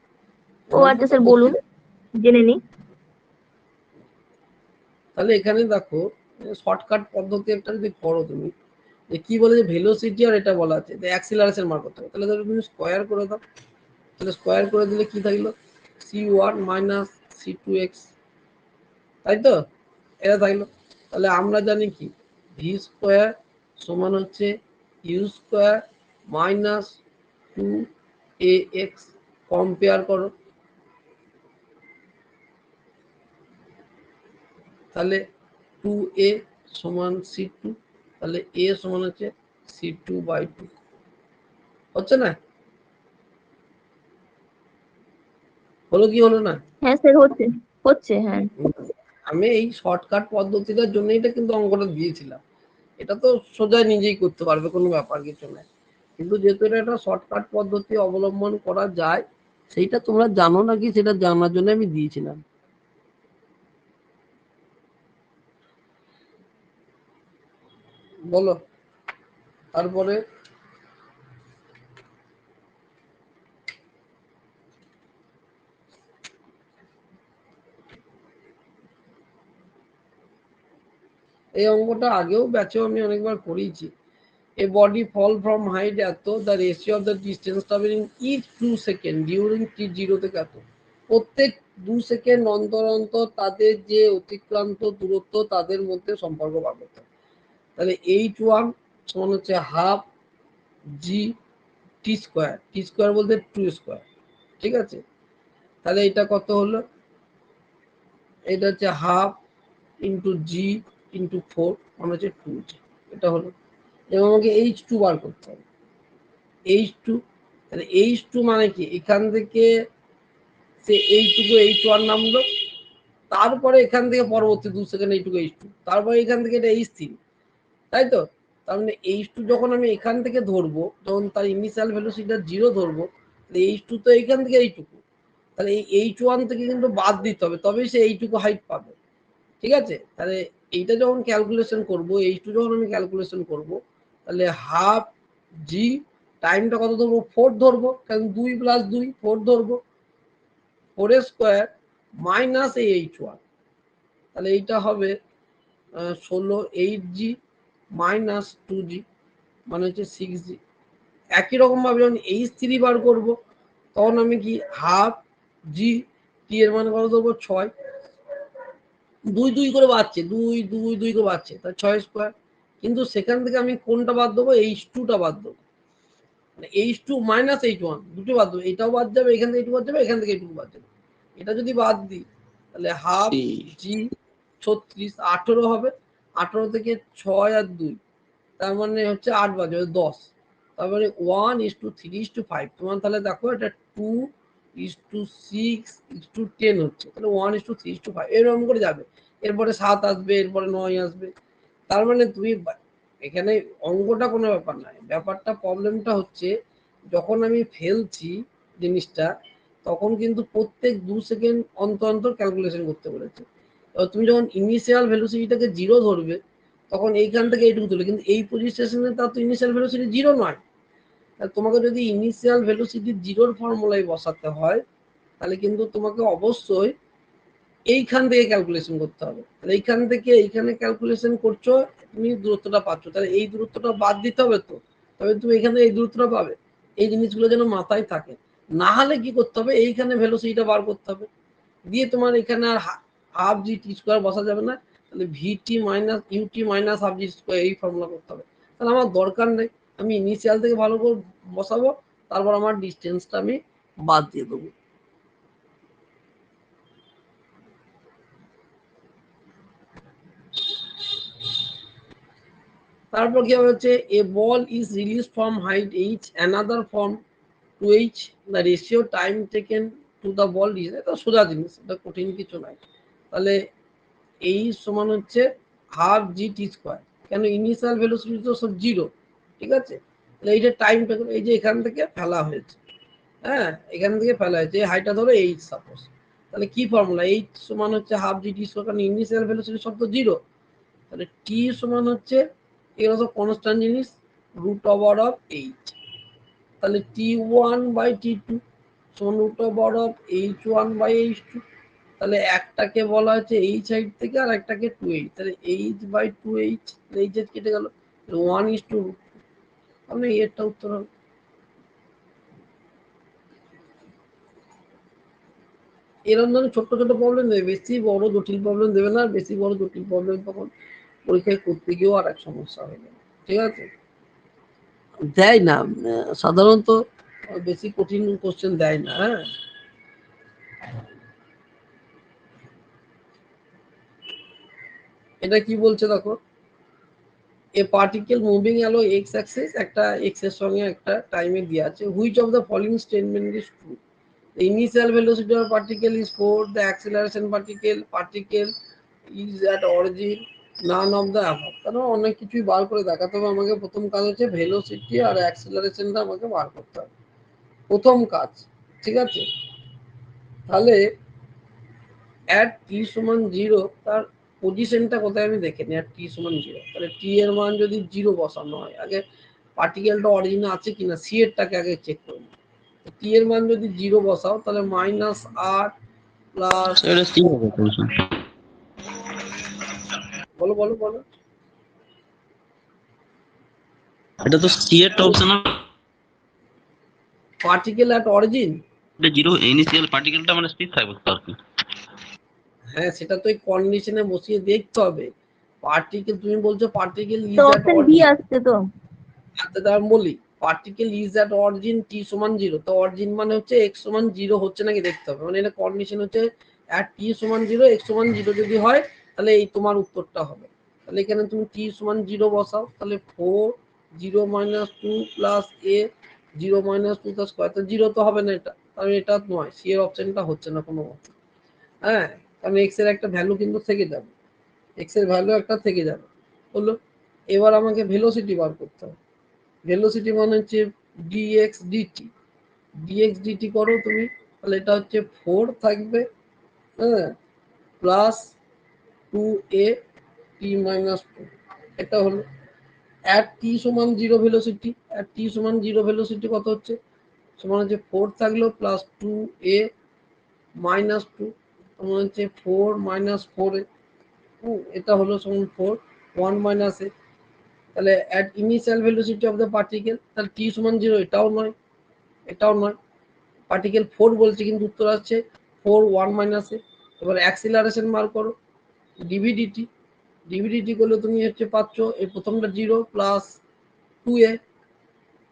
ও অন্যভাবে আচ্ছা তো স্যার করতে। বলুন, জেনে নিই। তাহলে এখানে দেখো শর্টকাট পদ্ধতি একটা যদি করো তুমি, যে কি বলে যে ভেলোসিটি আর এটা বলা আছে যে অ্যাক্সিলারেশন বার করতে হবে, তাহলে ধরো তুমি স্কোয়ার করে দাও, তাহলে স্কোয়ার করে দিলে কি থাকলো c1 মাইনাস c2x, তাই তো, এটা থাকলো। তাহলে আমরা জানি কি ভি স্কোয়ার সমান হচ্ছে you square minus 2ax, compare করো, তাহলে 2a সমান c2, তাহলে a সমান হচ্ছে c2/2, হচ্ছে না, হলো কি হলো না। হ্যাঁ স্যার হচ্ছে, হচ্ছে হ্যাঁ। আমি এই শর্টকাট পদ্ধতিটার জন্য এটা কিন্তু অঙ্কটা দিয়েছিলাম, এটা তো সোজা নিজেই করতে পারবে, কোনো ব্যাপার কিছু না, কিন্তু যেহেতু এটা একটা শর্টকাট পদ্ধতি অবলম্বন করা যায়, সেইটা তোমরা জানো নাকি সেটা জানার জন্য আমি দিয়েছিলাম, বলো। তারপরে এই অঙ্কটা আগেও ব্যাচেও আমি অনেকবার করিয়েছি, a body fall from height এত, the ratio of the distance traveling each 2 seconds during t0 থেকে এত, প্রত্যেক 2 সেকেন্ড অন্তর অন্তর তাদের যে অতিক্রান্ত দূরত্ব তাদের মধ্যে সম্পর্ক বার করতে হবে। তাহলে h1 সমান হচ্ছে হাফ জি টি স্কোয়ার, টি স্কোয়ার বলতে 2 স্কোয়ার, ঠিক আছে। তাহলে এটা কত হলো, এটা হচ্ছে হাফ ইন্টু জি ইন্টু 4 মানে হচ্ছে 2g, এটা হলো। এবং আমাকে h2 বার করতে হবে, h2। তাহলে h2 মানে কি, এখান থেকে সে এইটুকু h1 নামলো, তারপরে এখান থেকে পরবর্তী 2 সেকেন্ড এইটুকু h2, তারপরে এখান থেকে এটা h3, তাই তো। তার মানে h2 যখন আমি এখান থেকে ধরবো, যখন তার ইনিশিয়াল ভেলোসিটিটা 0 ধরবো, তাহলে h2 তো এইখান থেকে এইটুকু, তাহলে এই h1 থেকে কিন্তু বাদ দিতে হবে, তবেই সে এইটুকু হাইট পাবে, ঠিক আছে। তাহলে এইটা যখন ক্যালকুলেশন করবো, h2 যখন আমি ক্যালকুলেশন করবো, তাহলে হাফ জি, টাইমটা কত ধরবো, 4 ধরবো, কারণ 2 + 2 4 ধরবো, 4 স্কোয়ার মাইনাস এই h1, তাহলে এইটা হবে 16 8g মাইনাস 2g মানে হচ্ছে 6g। একই রকম ভাবে যখন h3 বার করবো, তখন আমি কি হাফ জি, টি এর মান কত ধরবো 6, 2 2 করে বাড়ছে, 2 2 2 করে বাড়ছে, তাহলে 6 স্কোয়ার। কিন্তু সেখান থেকে আমি কোনটা বাদ দেবো, h2 টা বাদ দেবো, মানে h2 মাইনাস h1 দুটো বাদ দেবো, এটাও বাদ যাবে, এখান থেকে এইটুকু বাদ যাবে, এখান থেকে এইটুকু বাদ যাবে। এটা যদি বাদ দিই তাহলে হাফ জি 36 18 হবে, 18 থেকে 6 আর 2, তার মানে হচ্ছে 8 বাদ যাবে 10, তারপরে 1:3:5, তোমার তাহলে দেখো এটা 2:6:10 হচ্ছে, তাহলে 1:3:5 এরকম করে যাবে। এরপরে 7 আসবে, এরপরে 9 আসবে। তার মানে তুমি এখানে অঙ্কটা কোনো ব্যাপার নয়, ব্যাপারটা প্রবলেমটা হচ্ছে যখন আমি ফেলছি জিনিসটা, তখন কিন্তু প্রত্যেক 2 সেকেন্ড অন্তর অন্তর ক্যালকুলেশন করতে বলেছে। এবার তুমি যখন ইনিশিয়াল ভেলোসিটিটাকে 0 ধরবে, তখন এইখান থেকে এইটুকু তুলে, কিন্তু এই পজিশনে তার তো ইনিশিয়াল ভেলোসিটি 0 নয়। তোমাকে যদি ইনিশিয়াল ভেলোসিটি 0-র ফর্মুলায় বসাতে হয়, তাহলে কিন্তু তোমাকে অবশ্যই এইখান থেকে ক্যালকুলেশন করতে হবে। তাহলে এইখান থেকে এইখানে ক্যালকুলেশন করছো, তুমি দূরত্বটা পাচ্ছ, তাহলে এই দূরত্বটা বাদ দিতে হবে তো, তবে তুমি এখানে এই দূরত্বটা পাবে। এই জিনিসগুলো যেন মাথায় থাকে, না হলে কি করতে হবে, এইখানে ভেলোসিটিটা বার করতে হবে, দিয়ে তোমার এখানে আর হাফ জি টি স্কোয়ার বসা যাবে না, তাহলে ভিটি minus UT minus half G square এই ফর্মুলা করতে হবে। তাহলে আমার দরকার নেই, আমি ইনিশিয়াল থেকে ভালো করে বসাবো, তারপর আমার ডিস্টেন্সটা আমি বাদ দিয়ে দেবো। তারপর কি হচ্ছে, a ball is release from height h another from 2h, the ratio time taken to the ball is, এটা সোজা জিনিস, এটা কঠিন কিছু নাই। তাহলে এই সমান হচ্ছে হাফ জি টি স্কোয়ার, কেন ইনিশিয়াল ভেলোসিটি তো সব 0, ঠিক আছে। তাহলে এই যে টাইম টেকেন, এই যে এখান থেকে ফেলা হয়েছে, হ্যাঁ এখান থেকে ফেলা হয়েছে, এই হাইটটা ধরো h সাপোজ, তাহলে কি ফর্মুলা, h সমান হচ্ছে হাফ জি টি স্কোয়ার, কারণ ইনিশিয়াল ভেলোসিটি সব তো 0, তাহলে টি সমান হচ্ছে, এগুলো তো কনস্ট্যান্ট জিনিস, √h, তাহলে t1/t2 সমান √h1/h2, তাহলে একটাকে বলা হচ্ছে h হাইট থেকে, আর একটাকে 2h, তাহলে h/2h, h কেটে গেল, 1:2, তাহলে এরটা উত্তর হবে। এরকম ধরনের ছোট্ট ছোট প্রবলেম দেবে, বেশি বড় জটিল প্রবলেম দেবে না, বেশি বড় জটিল প্রবলেম তখন পরীক্ষায় করতে গিয়েও আর এক সমস্যা হয়ে যাবে, ঠিক আছে। দেয় না সাধারণত, বেশি কঠিন কোশ্চেন দেয় না। হ্যাঁ, এটা কি বলছে দেখো, এ পার্টিকেল মুভিং অ্যালো এক্স অ্যাক্সিস, একটা এক্স এর সঙ্গে একটা টাইমে দিয়ে আছে, which of the following statement is true, the initial velocity of particle is 4, the acceleration particle is at origin, none of the above। কারণ অনেক কিছুই বার করে দেখাতে হবে আমাকে, প্রথম কাজ হচ্ছে ভেলোসিটি আর অ্যাক্সেলারেশনটা আমাকে বার করতে হবে, প্রথম কাজ, ঠিক আছে। তাহলে অ্যাট টি সমান 0, তার পজিশনটা কোথায় আমি দেখে নিই, অ্যাট টি সমান 0, তাহলে টি এর মান যদি 0 বসানো হয়, আগে পার্টিকেলটা অরিজিনে আছে কিনা সি এরটাকে আগে চেক করে নিই, টি এর মান যদি 0 বসাও, তাহলে -8 প্লাস, এটা সি হবে বলছেন। বলো বলো বলো, এটা তো সি এর অপশন পার্টিকেল অ্যাট অরিজিন। এটা জিরো ইনিশিয়াল পার্টিকেলটা মানে স্পিড থাকবে তো আর কি। হ্যাঁ, সেটা তো এই কন্ডিশনে বসিয়ে দেখতে হবে। পার্টিকেল, তুমি বলছো পার্টিকেল তো is at option B origin. আসছে তো। আচ্ছা, আমি বলি particle is at origin T সমান 0, তো অরিজিন মানে হচ্ছে এক্স সমান 0 হচ্ছে নাকি দেখতে হবে। মানে এটা কন্ডিশন হচ্ছে অ্যাট টি সমান 0, এক্স সমান 0 যদি হয় তাহলে এই তোমার উত্তরটা হবে। তাহলে এখানে তুমি টি সমান 0 বসাও, তাহলে 4 0 মাইনাস 2 প্লাস এ 0 মাইনাস 2 তার স্কয়ার, তো 0 তো হবে না, এটা কারণ এটা নয়, সি এর অপশনটা হচ্ছে না কোনো মতে। হ্যাঁ, কারণ এক্স এর একটা ভ্যালু কিন্তু থেকে যাবে, এক্স এর ভ্যালু একটা থেকে যাবে। বললো এবার আমাকে ভেলোসিটি বার করতে হবে। ভেলোসিটি মানে হচ্ছে ডিএক্স ডিটি, ডিএক্স ডিটি করো তুমি, তাহলে এটা হচ্ছে 4 থাকবে, হ্যাঁ, প্লাস 2a টি মাইনাস 2, এটা হলো অ্যাট টি সমান 0 ভেলোসিটি। অ্যাট টি সমান 0 ভেলোসিটি কত হচ্ছে, সমান হচ্ছে 4 থাকলো প্লাস 2a মাইনাস 2, সমান হচ্ছে 4 মাইনাস 4a, এটা হলো সমান 4 1 মাইনাস a। তাহলে at initial velocity of the particle, তাহলে টি সমান 0, এটাও নয়, এটাও নয়, পার্টিকেল 4 বলছে কিন্তু উত্তর আসছে 4 1 মাইনাস এ। এবার অ্যাক্সিলারেশন বার করো, ডিভিডিটি, ডিভিডিটি করলে তুমি হচ্ছে পাচ্ছ এই প্রথমটা 0 প্লাস 2a,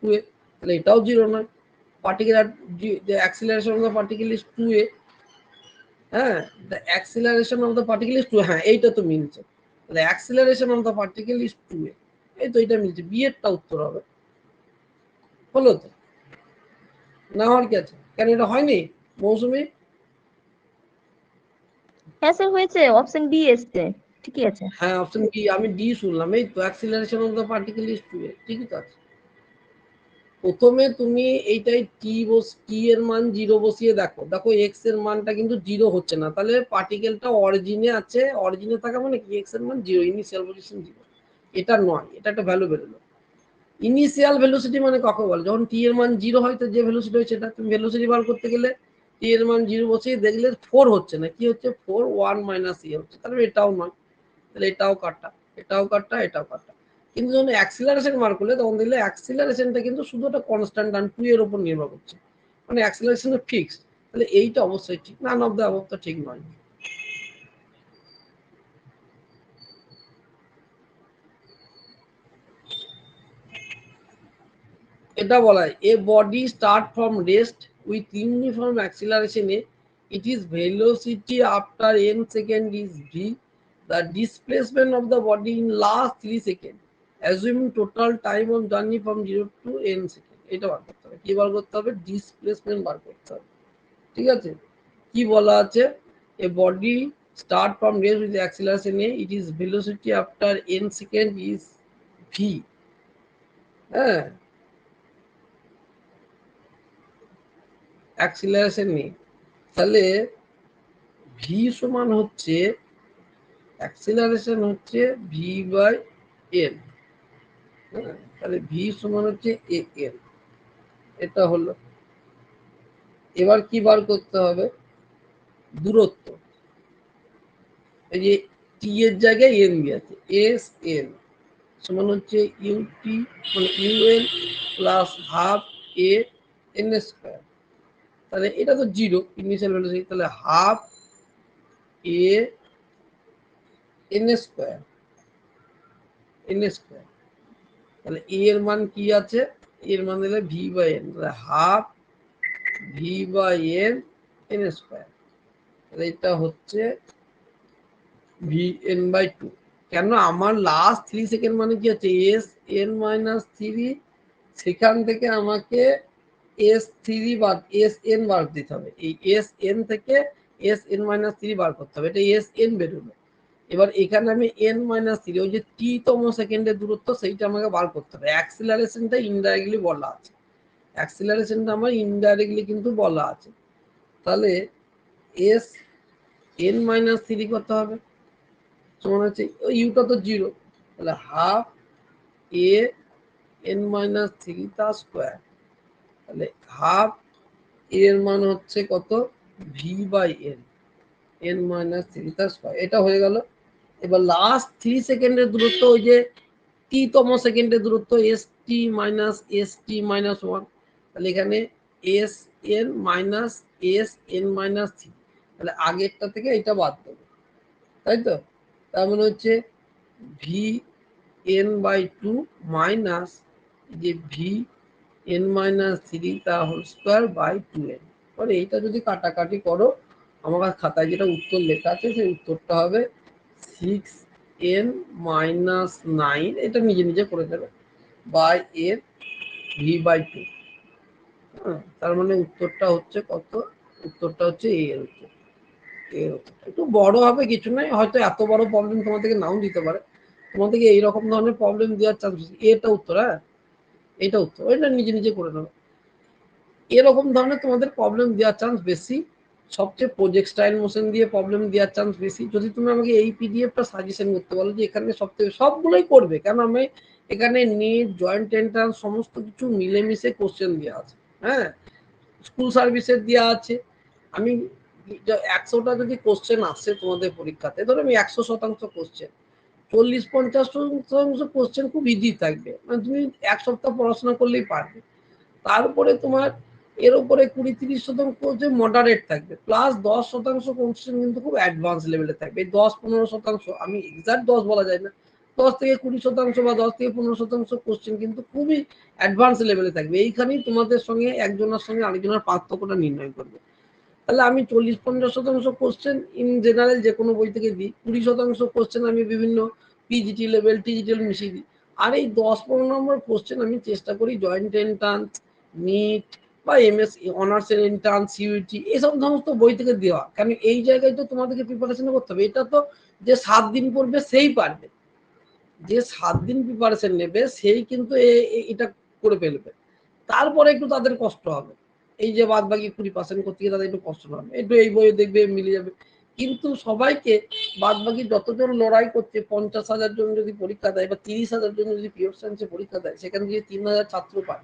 2a, তাহলে এটাও 0 নয়, particle the acceleration of the particle is 2a, হ্যাঁ, the acceleration of the particle is 2, হ্যাঁ এইটা তো মিলছে, তাহলে acceleration of the particle is 2a, এই তো এটা মিলছে, বি এরটা উত্তর হবে। হলো তো, না হওয়ার কি আছে, কেন এটা হয়নি মৌসুমী? হ্যাঁ স্যার হয়েছে, অপশন বি এসছে, ঠিকই আছে। হ্যাঁ, অপশন বি, আমি ডি শুনলাম, এই তো acceleration of the particle is 2a, ঠিকই তো আছে। প্রথমে তুমি এইটাই টি এর মান 0 বসিয়ে দেখো, দেখো এক্স এর মানটা কিন্তু 0 হচ্ছে না, তাহলে পার্টিকেলটা অরিজিনে আছে, অরিজিনে থাকা মানে কি এক্স এর মান 0, ইনিশিয়াল পজিশন 0, এটা নয়, এটা একটা ভ্যালু বেরোলো। ইনিশিয়াল ভেলোসিটি মানে কাকে বলে, যখন টি এর মান 0 হয় তো যে ভেলোসিটি হয় সেটা, তুমি ভেলোসিটি বার করতে গেলে টি এর মান 0 বসিয়ে দেখলে 4 হচ্ছে না, কি হচ্ছে 4 1 মাইনাস এ হচ্ছে, তাহলে এটাও নয়, তাহলে এটাও কাটা, এটাও কাটা, এটাও কাটা। কিন্তু যখন অ্যাক্সিলারেশন বার করলে তখন দেখলে অ্যাক্সিলারেশনটা কিন্তু শুধু একটা কনস্ট্যান্ট আর 2 এর উপর নির্ভর করছে, মানে অ্যাক্সিলারেশন ফিক্সড, তাহলে এইটা অবশ্যই ঠিক, নান অফ দ্য অ্যাবভ তো ঠিক নয়। এটা বলা হয় a body start from rest with uniform acceleration a, it is velocity after n second is v, the displacement of the body in last 3 seconds assuming total time of journey from 0 to n second, এটা বার করতে হবে, কি বার করতে হবে, displacement বার করতে হবে, ঠিক আছে। কি বলা আছে, a body start from rest with acceleration a, it is velocity after n second is v, হ্যাঁ, অ্যাক্সিলারেশন নেই, তাহলে ভি সমান হচ্ছে অ্যাক্সিলারেশন হচ্ছে ভি বাই এন, তাহলে ভি সমান হচ্ছে এ এন, এটা হলো। এবার কি বার করতে হবে, দূরত্ব, এই যে টি এর জায়গায় এন দিয়েছে, এস এন সমান হচ্ছে ইউটি মানে UN plus half A N square, তাহলে এটা তো 0 ইনিশিয়াল ভ্যালু, তাহলে half A N square, N square, তাহলে এ এর মান কি আছে, এর মান দিলে ভি বাই এন, তাহলে half V by N N square, তাহলে এটা হচ্ছে ভি এন বাই 2। কেন, আমার লাস্ট 3 সেকেন্ড মানে কি হচ্ছে এস এন মাইনাস 3, সেখান থেকে আমাকে এস 3 বার এস এন বার দিতে হবে, এই এস এন থেকে এস এন মাইনাস 3 বার করতে হবে, এটা এস এন বেরোলো। এবার এখানে আমি এন মাইনাস 3, ওই যে টি তম সেকেন্ডের দূরত্ব সেইটা আমাকে বার করতে হবে, অ্যাক্সিলারেশনটা ইনডাইরেক্টলি বলা আছে, অ্যাক্সিলারেশনটা আমার ইনডাইরেক্টলি কিন্তু বলা আছে, তাহলে এস এন মাইনাস 3 করতে হবে, সমান হচ্ছে ইউটা তো 0, তাহলে হাফ এ এন মাইনাস 3 তার স্কোয়ার, তাহলে হাফ এর মান হচ্ছে কত, V by N, N minus 3 তার স্কোয়ার, এটা হয়ে গেল। এবার লাস্ট 3 সেকেন্ডের দূরত্ব, ওই যে টি তম সেকেন্ডের দূরত্ব S T minus S T minus one, তাহলে এখানে S N minus S N minus three, তাহলে আগেরটা থেকে এটা বাদ দেবো, তাই তো? তার মানে হচ্ছে V N by two minus যে ভি এন মাইনাস থ্রি তা whole square by two N. মানে এইটা যদি কাটাকাটি করো, আমার খাতায় যেটা উত্তর লেখা আছে সেই উত্তরটা হবে সিক্স এন মাইনাস নাইন, এটা নিজে নিজে করে দেবে, বাই এর ভি বাই টু। তার মানে উত্তরটা হচ্ছে কত? উত্তরটা হচ্ছে এ এর উত্তর। একটু বড় হবে, কিছু নাই, হয়তো এত বড় প্রবলেম তোমার থেকে নাও দিতে পারে, তোমার থেকে এইরকম ধরনের প্রবলেম দেওয়ার চান্স বেশি। এটা উত্তর, হ্যাঁ এটা উত্তর, এটা নিজে নিজে করে নেবে। এরকম ধরনের তোমাদের প্রবলেম দেওয়ার চান্স বেশি, সবচেয়ে প্রজেক্টাইল মোশন দিয়ে প্রবলেম দেওয়ার চান্স বেশি। যদি তুমি আমাকে এই পিডিএফটা সাজেশন করতে বলো যে এখানে সবথেকে, সবগুলোই করবে, কেন আমি এখানে নেট জয়েন্ট এন্ট্রান্স সমস্ত কিছু মিলেমিশে কোশ্চেন দেওয়া আছে। হ্যাঁ, স্কুল সার্ভিসের দেওয়া আছে। আমি 100টা যদি কোশ্চেন আসে তোমাদের পরীক্ষাতে, ধরো আমি 100% কোশ্চেন, 40-50% কোশ্চেন খুব ইজি থাকবে, মানে তুমি এক সপ্তাহ পড়াশোনা করলেই পারবে। তারপরে তোমার এর উপরে 20-30% কোশ্চেন মডারেট থাকবে, প্লাস 10% কোশ্চেন কিন্তু খুব অ্যাডভান্স লেভেলে থাকবে। 10-15%, আমি এক্সাক্ট 10 বলা যায় না, 10-20% বা 10-15% কোশ্চেন কিন্তু খুবই অ্যাডভান্স লেভেলে থাকবে। এইখানেই তোমাদের সঙ্গে একজনের সঙ্গে আরেকজনের পার্থক্যটা নির্ণয় করবে। তাহলে আমি 40-50% কোশ্চেন ইন জেনারেল যে কোনো বই থেকে দিই, 20% কোশ্চেন আমি বিভিন্ন পিজিটি লেভেল টিজিটি লেভেল মিশিয়ে দিই, আর এই 10-15 নম্বর কোশ্চেন আমি চেষ্টা করি জয়েন্ট এন্ট্রান্স, নিট বা এমএস অনার্সের এন্ট্রান্স, সিইউটি এসব সমস্ত বই থেকে দেওয়া। কারণ এই জায়গায় তো তোমাদেরকে প্রিপারেশন করতে হবে। এটা তো যে 7 দিন পড়বে সেই পারবে, যে 7 দিন প্রিপারেশন নেবে সেই কিন্তু এটা করে ফেলবে। তারপরে একটু তাদের কষ্ট হবে, এই যে বাদ বাকি 20% করতে গিয়ে তাদের একটু কষ্ট হবে, একটু এই বইয়ে দেখবে মিলে যাবে। কিন্তু সবাইকে বাদ বাকি যতজন লড়াই করছে, 50,000 জন যদি পরীক্ষা দেয় বা 30,000 জন যদি পিওর সায়েন্সে পরীক্ষা দেয়, সেখানে যদি 3,000 ছাত্র পায়,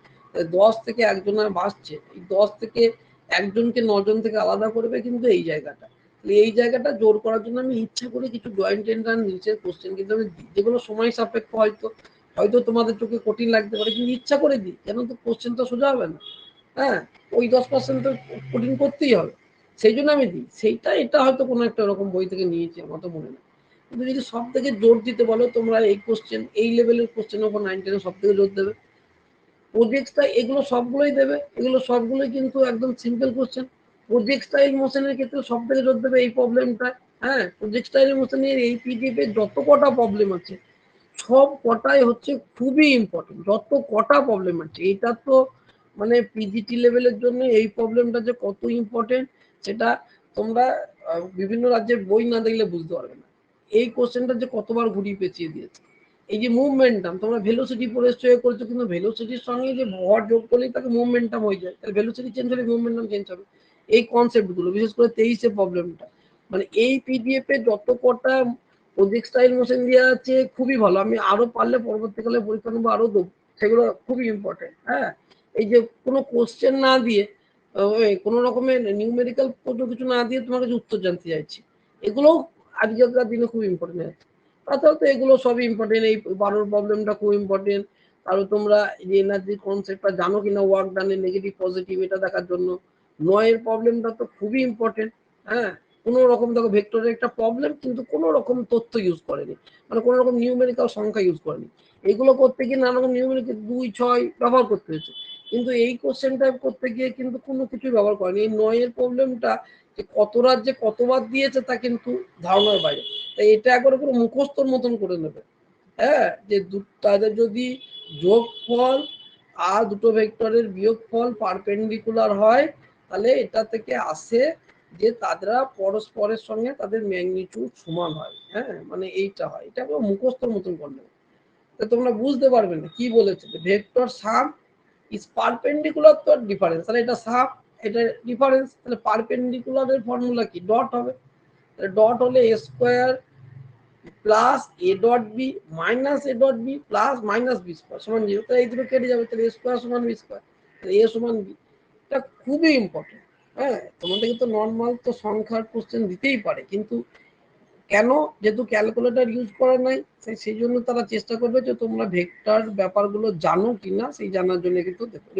10 থেকে একজনের বাঁচছে, এই 10 থেকে একজনকে 9 জন থেকে আলাদা করবে কিন্তু এই জায়গাটা। এই জায়গাটা জোর করার জন্য আমি ইচ্ছা করে কিছু জয়েন্ট এন্ট্রান্স নিচের কোশ্চেন কিন্তু আমি দিই, যেগুলো সময় সাপেক্ষ, হয়তো হয়তো তোমাদের চোখে কঠিন লাগতে পারে, কিন্তু ইচ্ছা করে দিই, কেন তো কোশ্চেন তো সোজা হবে না। হ্যাঁ, ওই 10% তো কঠিন করতেই হবে, সেই জন্য আমি দিই সেইটা। এটা হয়তো কোনো একটা এরকম বই থেকে নিয়েছি, আমার তো মনে নেই। কিন্তু যদি সব থেকে জোর দিতে বলো, তোমরা এই কোশ্চেন, এই লেভেলের কোশ্চেনের উপর 9, 10 সব থেকে জোর দেবে। প্রজেক্টটা এগুলো সবগুলোই দেবে, এগুলো সবগুলোই কিন্তু একদম সিম্পল কোশ্চেন। প্রজেক্টাইল মোশনের ক্ষেত্রে সব থেকে জোর দেবে এই প্রবলেমটা। হ্যাঁ, প্রজেক্টাইল মোশনের এই পিডিএফ এর যত কটা প্রবলেম আছে সব কটাই হচ্ছে খুবই ইম্পর্টেন্ট। যত কটা প্রবলেম আছে, এটা তো মানে পিজিটি লেভেলের জন্য এই প্রবলেমটা যে কত ইম্পর্টেন্ট সেটা তোমরা বিভিন্ন রাজ্যের বই না দেখলে বুঝতে পারবে না। এই কোশ্চেনটা যে কতবার ঘুরিয়ে পেঁচিয়ে দিয়েছে। এই যে মুভমেন্টাম, তোমরা ভেলোসিটি পরে করছো, কিন্তু ভেলোসিটির সঙ্গে যে ভর যোগ করলেই তাকে মুভমেন্টাম হয়ে যায়, তাহলে ভেলোসিটি চেঞ্জ হলে মুভমেন্টাম চেঞ্জ হবে। এই কনসেপ্টগুলো বিশেষ করে 23 প্রবলেমটা, মানে এই পিডিএফ এ যত কটা প্রজেক্টাইল মোশন দেওয়া আছে খুবই ভালো। আমি আরো পারলে পরবর্তীকালে পরীক্ষা নেবো, আরো দেবো, সেগুলো খুবই ইম্পর্টেন্ট। হ্যাঁ, এই যে কোনো কোশ্চেন না দিয়ে, কোনো রকমের নিউমেরিক্যাল কিছু না দিয়ে তোমার কাছে উত্তর জানতে চাইছি, এগুলোও আজকালকার দিনে খুব ইম্পর্টেন্ট আছে। তাছাড়া তো এগুলো সবই ইম্পর্টেন্ট। এই 12 প্রবলেমটা খুব ইম্পর্টেন্ট। কারণ তোমরা যে এনার্জি কনসেপ্টটা জানো কিনা, ওয়ার্ক ডানের নেগেটিভ পজিটিভ এটা দেখার জন্য। 9 প্রবলেমটা তো খুবই ইম্পর্টেন্ট। হ্যাঁ, কোনো রকম দেখো ভেক্টরের একটা প্রবলেম, কিন্তু কোনো রকম তথ্য ইউজ করেনি, মানে কোনো রকম নিউমেরিক্যাল সংখ্যা ইউজ করেনি। এগুলো করতে গিয়ে নানা রকম নিউমেরিক্যাল 2, 6 ব্যবহার করতে হয়েছে, কিন্তু এই কোশ্চেনটা করতে গিয়ে কিন্তু কোনো কিছুই ব্যবহার করেনি। এই 9 প্রবলেমটা যে কত রাজ্যে কতবার দিয়েছে তা কিন্তু ধারণার বাইরে। তাই এটা একবার পুরো মুখস্থর মতন করে নেবে। হ্যাঁ, যে তাদের যদি যোগফল আর দুটো ভেক্টরের বিয়োগফল পারপেন্ডিকুলার হয়, তাহলে এটা থেকে আসে যে তারা পরস্পরের সঙ্গে তাদের ম্যাগনিটিউড সমান হয়। হ্যাঁ, মানে এইটা হয়, এটা পুরো মুখস্থর মতন করলে তোমরা বুঝতে পারবে না কি বলেছে। Vector sum is perpendicular to difference, তাহলে এটা সাম, এটা ডিফারেন্স, তাহলে পারপেন্ডিকুলারের ফর্মুলা কি? ডট হবে। ডট হলে A square plus A dot B minus A dot B plus minus B square সমান 0। তাহলে এই দুটো কেটে যাবে, তাহলে এ স্কোয়ার সমান বি স্কোয়ার, তাহলে এ সমান বি। এটা খুবই ইম্পর্টেন্ট। হ্যাঁ, তোমাদেরকে তো নর্মাল তো সংখ্যার কোশ্চেন দিতেই পারে, কিন্তু কেন? যেহেতু ক্যালকুলেটর ইউজ করা নাই, সেই জন্য তারা চেষ্টা করবে যে তোমরা ভেক্টর ব্যাপারগুলো জানো কিনা সেই জানার জন্য কিন্তু